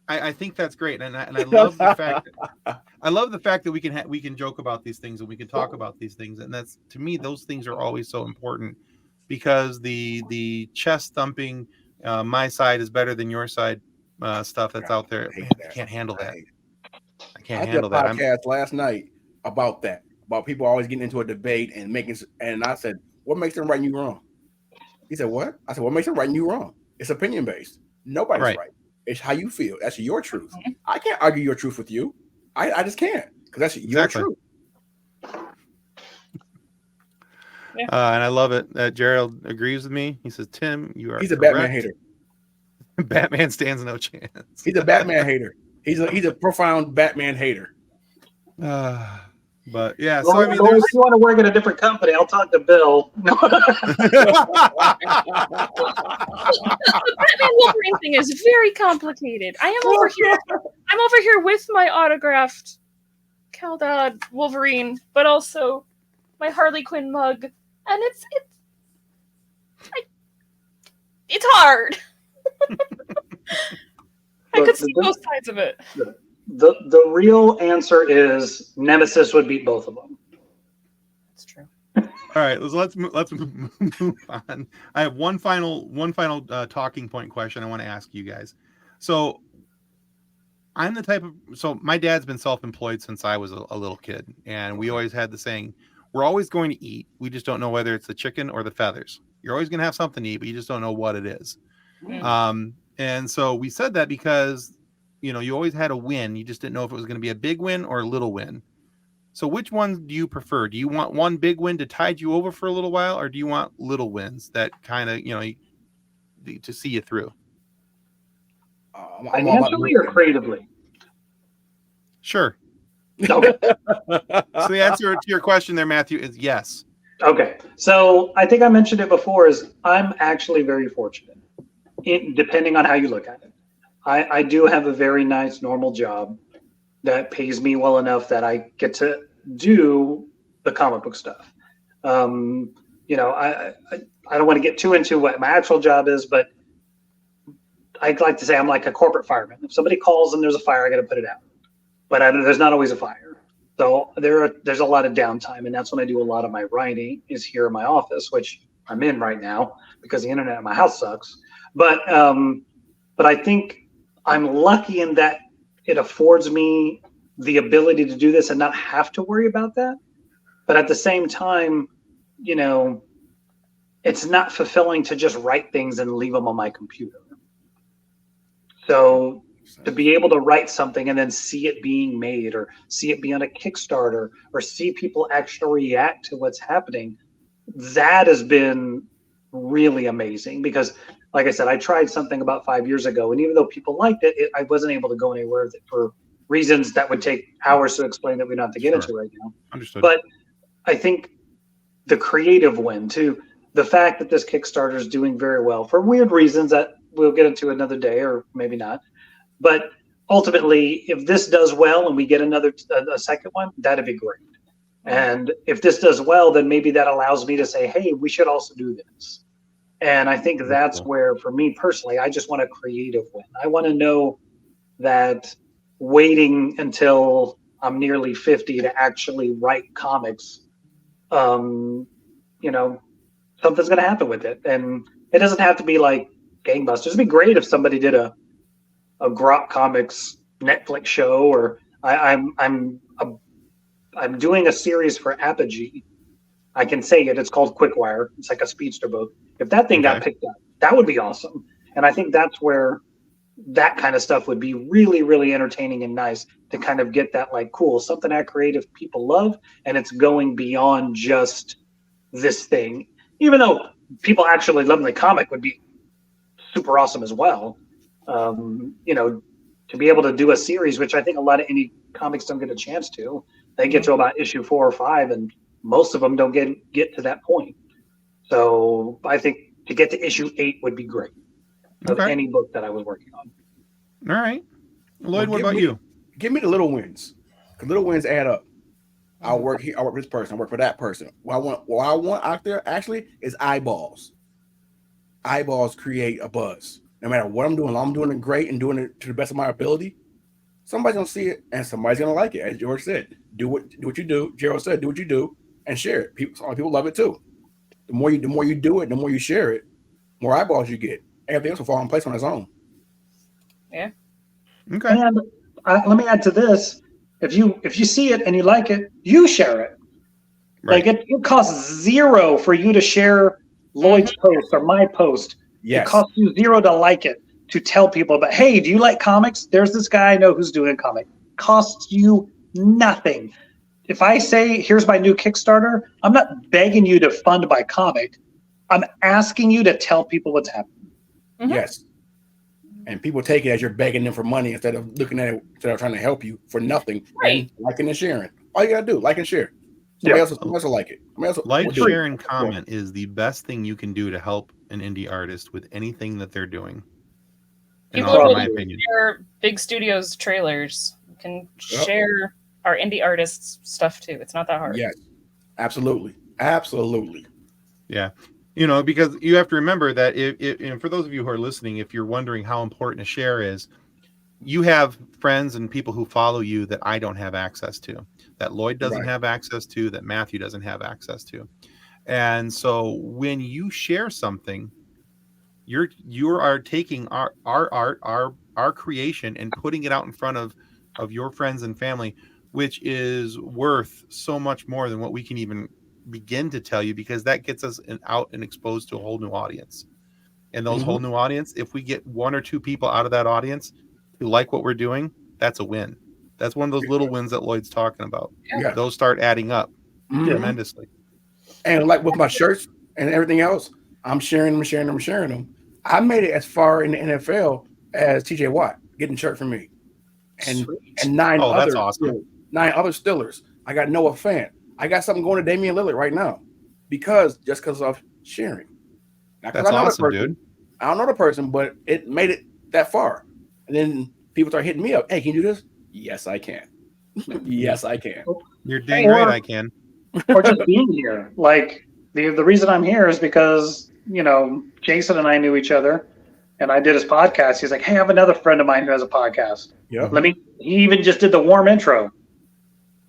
I think that's great, and I love the fact. I love the fact that we can joke about these things and we can talk about these things, and that's, to me, those things are always so important, because the chest thumping, my side is better than your side stuff that's out there. Man, I can't handle that. I can't handle that. I did a podcast last night about that, about people always getting into a debate and I said, what makes them right and you wrong? He said, what? I said, what makes them right and you wrong? It's opinion based. Nobody's right. It's how you feel. That's your truth. I can't argue your truth with you. I just can't, because that's your truth. And I love it that Gerald agrees with me. He says, Tim, he's a Batman hater. Batman stands no chance. He's a Batman hater. He's a profound Batman hater. But yeah, well, so I mean, if you want to work at a different company, I'll talk to Bill. The Batman Wolverine thing is very complicated. I'm over here with my autographed Caldad Wolverine, but also my Harley Quinn mug, and it's hard. I could see both sides of it. The real answer is Nemesis would beat both of them. That's true. All right, let's move on. I have one final talking point question I want to ask you guys. So I'm the type of, my dad's been self-employed since I was a little kid, and we always had the saying, we're always going to eat. We just don't know whether it's the chicken or the feathers. You're always going to have something to eat, but you just don't know what it is. And so we said that because, you always had a win. You just didn't know if it was going to be a big win or a little win. So which one do you prefer? Do you want one big win to tide you over for a little while, or do you want little wins that kind of, to see you through? Financially or creatively? Sure. Okay. So the answer to your question there, Matthew, is yes. Okay. So I think I mentioned it before, is I'm actually very fortunate, depending on how you look at it. I do have a very nice normal job that pays me well enough that I get to do the comic book stuff. I don't want to get too into what my actual job is, but I'd like to say I'm like a corporate fireman. If somebody calls and there's a fire, I got to put it out. But there's not always a fire. So there's a lot of downtime, and that's when I do a lot of my writing is here in my office, which I'm in right now because the internet at my house sucks. But I think I'm lucky in that it affords me the ability to do this and not have to worry about that. But at the same time, you know, it's not fulfilling to just write things and leave them on my computer. So to be able to write something and then see it being made or see it be on a Kickstarter or see people actually react to what's happening, that has been really amazing. Because like I said, I tried something about 5 years ago, and even though people liked it, I wasn't able to go anywhere with it for reasons that would take hours to explain that we don't have to get into right now. Understood. But I think the creative win too, the fact that this Kickstarter is doing very well for weird reasons that we'll get into another day or maybe not. But ultimately, if this does well and we get a second one, that'd be great. And if this does well, then maybe that allows me to say, hey, we should also do this. And I think that's where, for me personally, I just want a creative win. I want to know that waiting until I'm nearly 50 to actually write comics, you know, something's going to happen with it. And it doesn't have to be like gangbusters. It'd be great if somebody did a Grok Comics Netflix show, or I'm doing a series for Apogee. I can say it. It's called Quickwire. It's like a speedster book. If that thing got picked up, that would be awesome. And I think that's where that kind of stuff would be really, really entertaining and nice to kind of get that, like, cool, something that creative people love, and it's going beyond just this thing. Even though people actually love the comic would be super awesome as well. You know, to be able to do a series, which I think a lot of indie comics don't get a chance to. They get to about issue 4 or 5, and most of them don't get to that point. So I think to get to issue 8 would be great of any book that I was working on. All right. Lloyd, what about you? Give me the little wins. Because little wins add up. I'll work here, I work for this person, I work for that person. What I want out there actually is eyeballs. Eyeballs create a buzz. No matter what I'm doing it great and doing it to the best of my ability. Somebody's gonna see it and somebody's gonna like it. As George said, do what you do. Gerald said, do what you do and share it. People love it too. The more you do it, the more you share it, more eyeballs you get. Everything else will fall in place on its own. Yeah. Okay. And let me add to this: if you see it and you like it, you share it. Right. Like it costs $0 for you to share Lloyd's post or my post. Yes. It costs you $0 to like it, to tell people about, hey, do you like comics? There's this guy I know who's doing a comic. Costs you nothing. If I say, here's my new Kickstarter, I'm not begging you to fund my comic. I'm asking you to tell people what's happening. Mm-hmm. Yes. And people take it as you're begging them for money instead of looking at it, instead of trying to help you for nothing. Right. And liking and sharing. All you gotta do, like and share. Somebody else will like it. Like, share, and comment is the best thing you can do to help an indie artist with anything that they're doing. People in will my opinion. share big studios trailers. You can share our indie artists stuff too. It's not that hard. Yes, absolutely. Absolutely. Yeah. You know, because you have to remember that and for those of you who are listening, if you're wondering how important a share is, you have friends and people who follow you that I don't have access to, that Lloyd doesn't have access to, that Matthew doesn't have access to. And so when you share something, you are taking our art, our creation, and putting it out in front of your friends and family, which is worth so much more than what we can even begin to tell you, because that gets us out and exposed to a whole new audience. And those whole new audience, if we get 1 or 2 people out of that audience who like what we're doing, that's a win. That's one of those little wins that Lloyd's talking about. Yeah. Those start adding up tremendously. And like with my shirts and everything else, I'm sharing them. I made it as far in the NFL as TJ Watt getting a shirt from me. And 9 that's other awesome. 9 other Steelers. I got Noah Fant. I got something going to Damian Lillard right now because of sharing. Now, that's awesome, dude. I don't know the person, but it made it that far. And then people start hitting me up. Hey, can you do this? Yes, I can. Yes, I can. You're dang right, I can. Or just being here. Like the reason I'm here is because, you know, Jason and I knew each other, and I did his podcast. He's like, hey, I have another friend of mine who has a podcast. Yeah. He even just did the warm intro.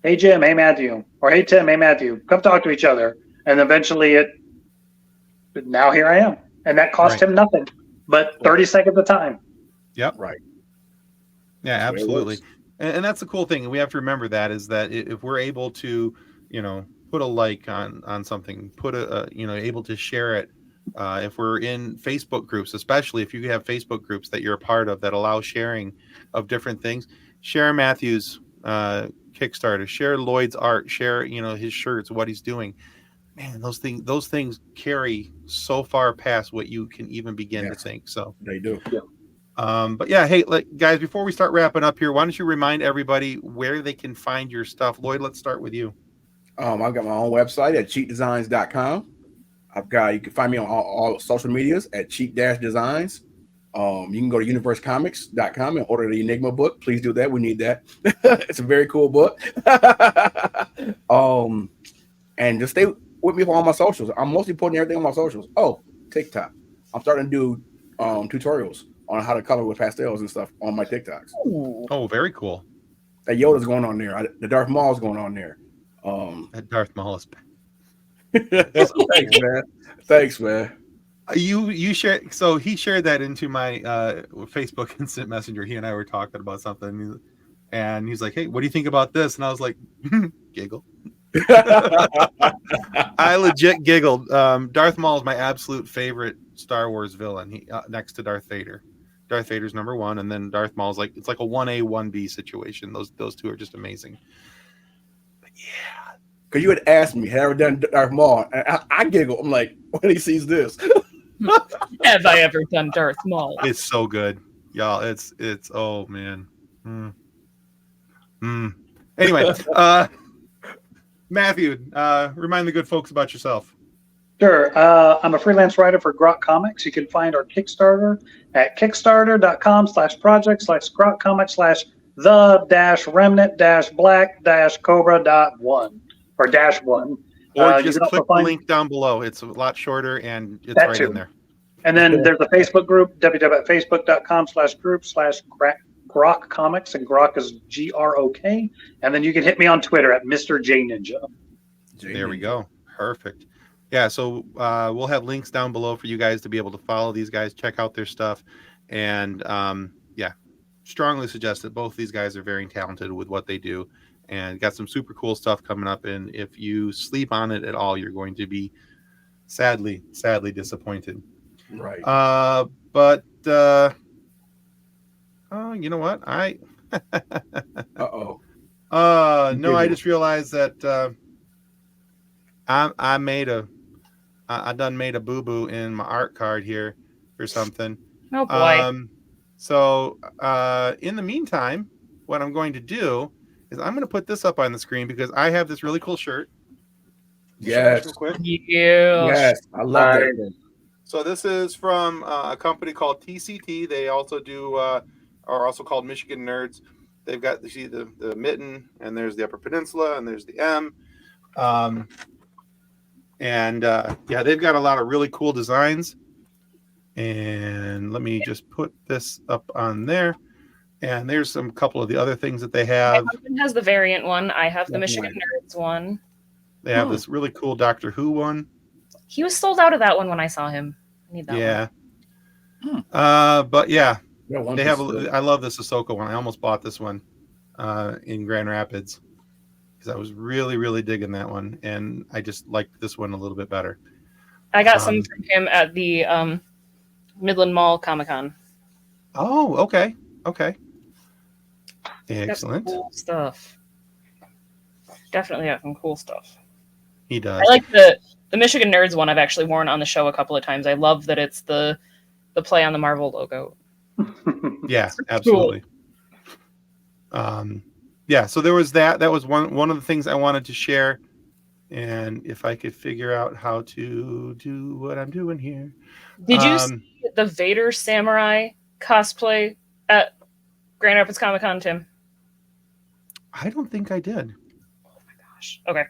Hey, Jim. Hey, Matthew. Or hey, Tim. Hey, Matthew. Come talk to each other. And eventually it now here I am. And that cost him nothing but 30 seconds of time. Yep. Right. Yeah, That's the way it absolutely. works. And that's the cool thing. And we have to remember that is that if we're able to, put a like on something, put able to share it. If we're in Facebook groups, especially if you have Facebook groups that you're a part of that allow sharing of different things, share Matthew's Kickstarter, share Lloyd's art, share, his shirts, what he's doing. Man, those things carry so far past what you can even begin to think. So They do. Yeah. but yeah, hey, guys, before we start wrapping up here, why don't you remind everybody where they can find your stuff? Lloyd, let's start with you. I've got my own website at cheatdesigns.com. You can find me on all social medias at cheat-designs. You can go to universecomics.com and order the Enigma book. Please do that. We need that. It's a very cool book. And just stay with me for all my socials. I'm mostly putting everything on my socials. Oh, TikTok. I'm starting to do tutorials on how to color with pastels and stuff on my TikToks. Ooh. Oh, very cool. That Yoda's going on there. The Darth Maul's going on there. That Darth Maul is. Thanks, man. You share. So he shared that into my Facebook Instant Messenger. He and I were talking about something, and he's like, "Hey, what do you think about this?" And I was like, "Giggle." I legit giggled. Darth Maul is my absolute favorite Star Wars villain. He next to Darth Vader. Darth Vader's number one, and then Darth Maul's it's like a 1A 1B situation. Those two are just amazing. But yeah, because you had asked me, have I ever done Darth Maul? And I giggle. I'm like, when he sees this. Have I ever done Darth Maul? it's so good, y'all. It's oh man. Anyway, Matthew, remind the good folks about yourself. Sure. I'm a freelance writer for Grok Comics. You can find our Kickstarter at kickstarter.com/projects/the-remnant-black-cobra.1 or -1. Or You just can also click the find link down below. It's a lot shorter and it's that right too. in there. And then there's a Facebook group, www.facebook.com/group/Grok Comics, and Grok is GROK. And then you can hit me on Twitter at Mr. J Ninja. There we go. Perfect. Yeah, so we'll have links down below for you guys to be able to follow these guys, check out their stuff, and strongly suggest that both these guys are very talented with what they do, and got some super cool stuff coming up. And if you sleep on it at all, you're going to be sadly disappointed. Right. But you know what? No, I just realized that I done made a boo-boo in my art card here or something. Oh boy. So in the meantime, what I'm going to do is I'm going to put this up on the screen because I have this really cool shirt. Yes. Real quick. Yes. I love that. So this is from a company called TCT. They also are also called Michigan Nerds. They've got the mitten, and there's the Upper Peninsula, and there's the M. They've got a lot of really cool designs. And let me just put this up on there. And there's some couple of the other things that they have. My husband has the variant one. I have the Michigan Nerds one. They have this really cool Doctor Who one. He was sold out of that one when I saw him. I need that one. But yeah, Yeah, they have. I love this Ahsoka one. I almost bought this one in Grand Rapids because I was really, really digging that one, and I just liked this one a little bit better. I got some from him at the Midland Mall Comic-Con. Oh, okay. Excellent. That's cool stuff. Definitely got some cool stuff. He does. I like the Michigan Nerds one. I've actually worn on the show a couple of times. I love that it's the play on the Marvel logo. Yeah, absolutely. Cool. So there was that. That was one of the things I wanted to share. And if I could figure out how to do what I'm doing here. Did you see the Vader Samurai cosplay at Grand Rapids Comic Con, Tim? I don't think I did. Oh my gosh. Okay.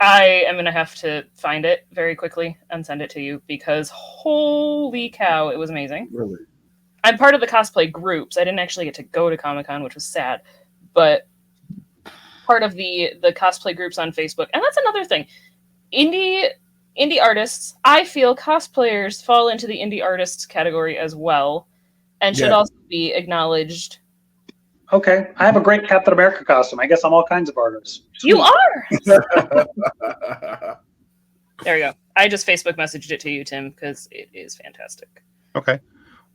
I am going to have to find it very quickly and send it to you because holy cow, it was amazing. Really? I'm part of the cosplay groups. I didn't actually get to go to Comic Con, which was sad, but part of the cosplay groups on Facebook. And that's another thing. Indie indie artists. I feel cosplayers fall into the indie artists category as well, and should Yeah. also be acknowledged. Okay, I have a great Captain America costume. I guess I'm all kinds of artists. You Sweet. are. There you go. I just Facebook messaged it to you, Tim, because it is fantastic. Okay.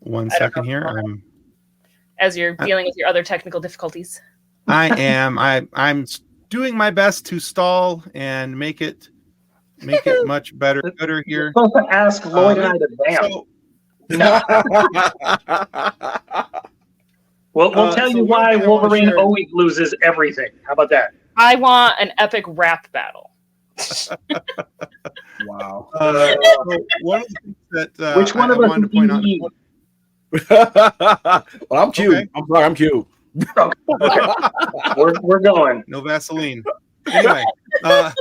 One I don't second know. here. As you're dealing with your other technical difficulties. I'm doing my best to stall and make it much better here. You're supposed to ask Lloyd and I to vamp. So, No. We'll tell so you one why thing I wanna Wolverine share- always loses everything. How about that? I want an epic rap battle. Wow. so one of the things that Which one I of us wanted is to point out. EE? Well, I'm cute. Okay. I'm sorry, I'm cute. We're going. No Vaseline. Anyway, How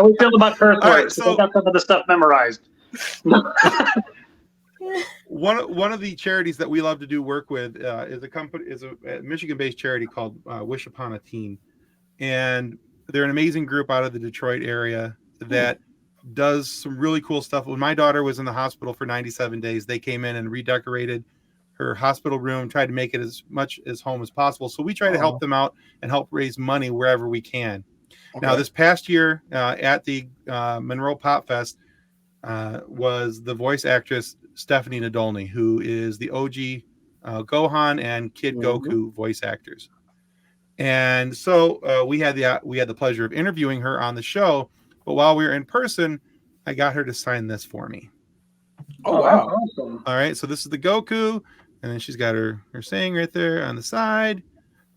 we feel about curse All right, words? so- I got some of the stuff memorized. one of the charities that we love to do work with is a Michigan-based charity called Wish Upon a Teen, and they're an amazing group out of the Detroit area that does some really cool stuff. When my daughter was in the hospital for 97 days, they came in and redecorated her hospital room, tried to make it as much as home as possible. So we try to help them out and help raise money wherever we can. Okay. Now, this past year at the Monroe Pop Fest was the voice actress Stephanie Nadolny, who is the OG Gohan and Kid Goku voice actors. And so we had the pleasure of interviewing her on the show. But while we were in person, I got her to sign this for me. Oh wow. Awesome. All right, so this is the Goku, and then she's got her saying right there on the side,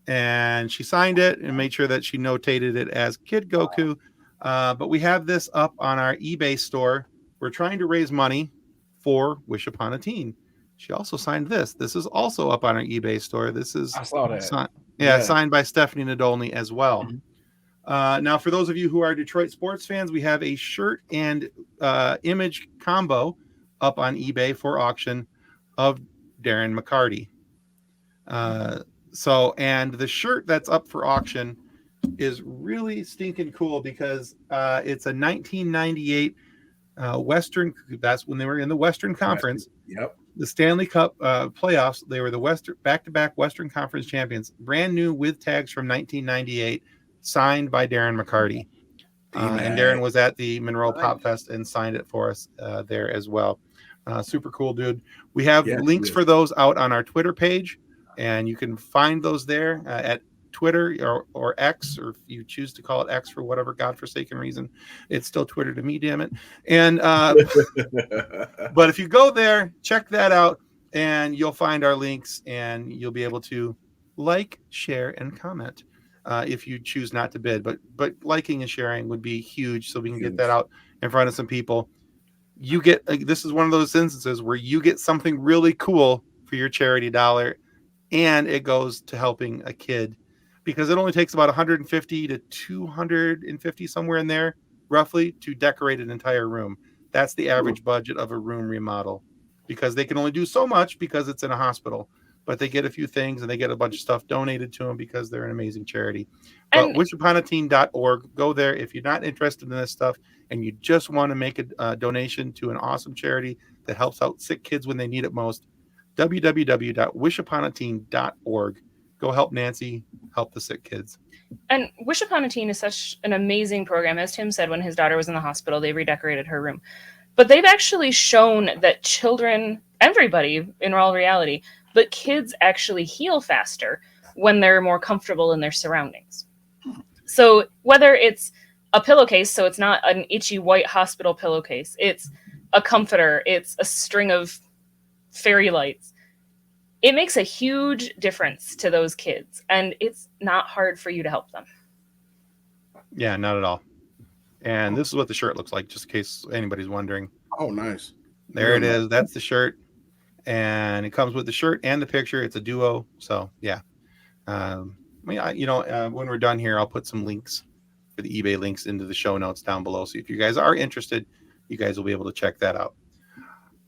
and she signed it and made sure that she notated it as Kid Goku. But we have this up on our eBay store. We're trying to raise money for Wish Upon a Teen. She also signed this. This is also up on our eBay store. This is I saw that. Yeah, signed by Stephanie Nadolny as well. Mhm. Now, for those of you who are Detroit sports fans, we have a shirt and image combo up on eBay for auction of Darren McCarty. And the shirt that's up for auction is really stinking cool because it's a 1998 Western. That's when they were in the Western Conference. Yep. The Stanley Cup playoffs. They were the back-to-back Western Conference champions, brand new with tags from 1998, signed by Darren McCarty. And Darren was at the Monroe Pop Fest and signed it for us there as well. Super cool, dude. We have links for those out on our Twitter page, and you can find those there at Twitter or X, or if you choose to call it X for whatever godforsaken reason. It's still Twitter to me, damn it. And but if you go there, check that out, and you'll find our links, and you'll be able to like, share, and comment if you choose not to bid. But liking and sharing would be huge, so we can get that out in front of some people. You get this is one of those instances where you get something really cool for your charity dollar, and it goes to helping a kid, because it only takes about 150 to 250 somewhere in there roughly to decorate an entire room. That's the average budget of a room remodel, because they can only do so much because it's in a hospital, but they get a few things and they get a bunch of stuff donated to them because they're an amazing charity. But wishuponateen.org, go there if you're not interested in this stuff and you just want to make a donation to an awesome charity that helps out sick kids when they need it most. www.wishuponateen.org. Go help Nancy help the sick kids. And Wish Upon a Teen is such an amazing program. As Tim said, when his daughter was in the hospital, they redecorated her room. But they've actually shown that children, everybody in all reality, but kids actually heal faster when they're more comfortable in their surroundings. So whether it's a pillowcase, so it's not an itchy white hospital pillowcase, it's a comforter, it's a string of fairy lights, it makes a huge difference to those kids, and it's not hard for you to help them. Yeah, not at all. And this is what the shirt looks like, just in case anybody's wondering. Oh, nice. There it is. That's the shirt. And it comes with the shirt and the picture. It's a duo. So, yeah. When we're done here, I'll put some links for the eBay links into the show notes down below. So if you guys are interested, you guys will be able to check that out.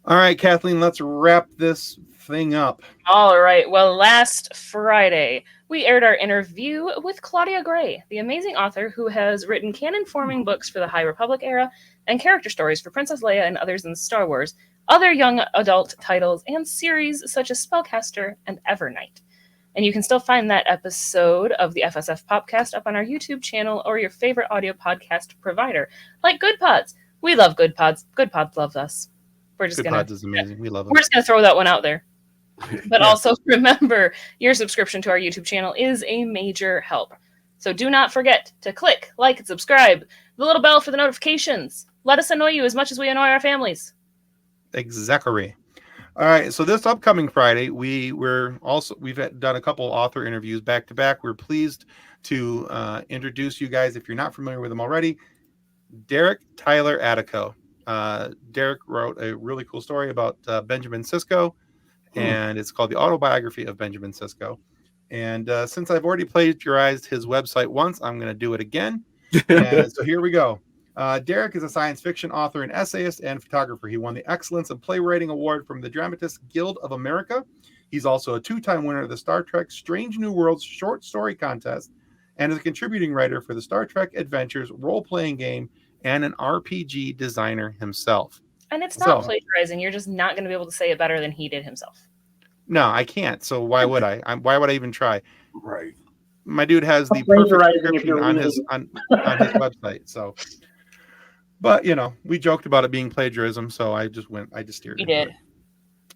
All right, Kathleen, let's wrap this thing up. All right. Well, last Friday, we aired our interview with Claudia Gray, the amazing author who has written canon-forming books for the High Republic era and character stories for Princess Leia and others in Star Wars, other young adult titles, and series such as Spellcaster and Evernight. And you can still find that episode of the FSF PopCast up on our YouTube channel or your favorite audio podcast provider, like Good Pods. We love Good Pods. Good Pods loves us. Good Pods is amazing. We love it. We're just going to throw that one out there. But also remember, your subscription to our YouTube channel is a major help. So do not forget to click, like, and subscribe. The little bell for the notifications. Let us annoy you as much as we annoy our families. Exactly. All right. So this upcoming Friday, we've done a couple author interviews back to back. We're pleased to introduce you guys, if you're not familiar with them already, Derek Tyler Attico. Derek wrote a really cool story about Benjamin Sisko. And it's called The Autobiography of Benjamin Sisko. And since I've already plagiarized his website once, I'm going to do it again. And so here we go. Derek is a science fiction author, and essayist, and photographer. He won the Excellence in Playwriting Award from the Dramatists Guild of America. He's also a 2-time winner of the Star Trek Strange New Worlds Short Story Contest, and is a contributing writer for the Star Trek Adventures role-playing game and an RPG designer himself. And it's not plagiarizing. You're just not going to be able to say it better than he did himself. No, I can't. So why would I? Why would I even try? Right. My dude has the perfect description on his website. So, but we joked about it being plagiarism, so I just steered. You did.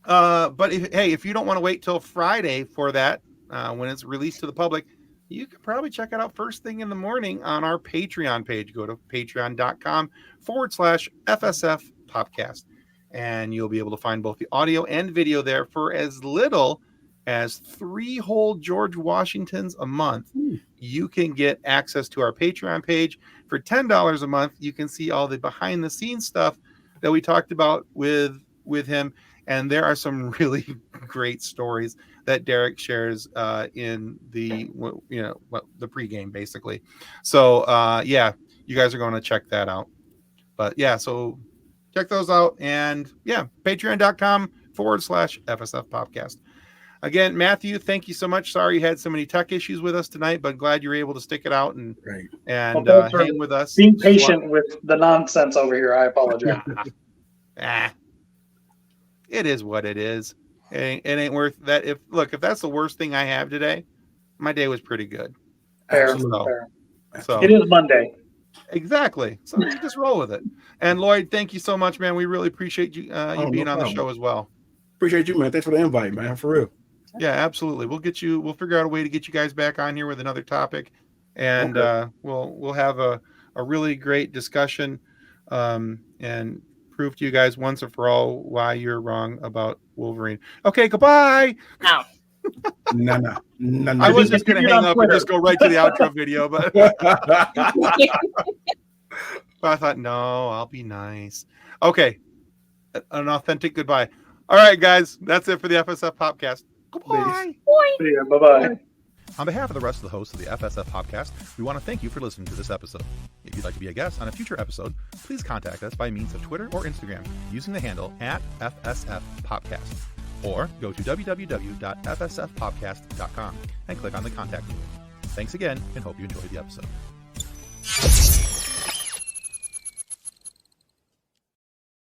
But if you don't want to wait till Friday for that, when it's released to the public, you can probably check it out first thing in the morning on our Patreon page. Go to patreon.com/FSF PopCast. And you'll be able to find both the audio and video there for as little as 3 whole George Washingtons a month. You can get access to our Patreon page. For $10 a month, you can see all the behind the scenes stuff that we talked about with him. And there are some really great stories that Derek shares in the pregame, basically. So you guys are going to check that out. But so check those out. And patreon.com/FSF PopCast. Again, Matthew, thank you so much. Sorry you had so many tech issues with us tonight, but glad you were able to stick it out and hang with us. Being patient with the nonsense over here. I apologize. It is what it is. It ain't worth that. If that's the worst thing I have today, my day was pretty good. Fair. So it is Monday. Exactly. So just roll with it. And Lloyd, thank you so much, man. We really appreciate you being on the show as well. Appreciate you, man. Thanks for the invite, man. For real. Yeah, absolutely. We'll figure out a way to get you guys back on here with another topic, and we'll have a really great discussion and prove to you guys once and for all why you're wrong about Wolverine. Okay, goodbye. No. No. I was just going to hang up and just go right to the outro video, but I thought, no, I'll be nice. Okay, an authentic goodbye. All right, guys, that's it for the FSF PopCast. Goodbye. See ya. Bye-bye. On behalf of the rest of the hosts of the FSF PopCast, we want to thank you for listening to this episode. If you'd like to be a guest on a future episode, please contact us by means of Twitter or Instagram using the handle @FSF PopCast. Or go to www.fsfpopcast.com and click on the contact link. Thanks again, and hope you enjoyed the episode.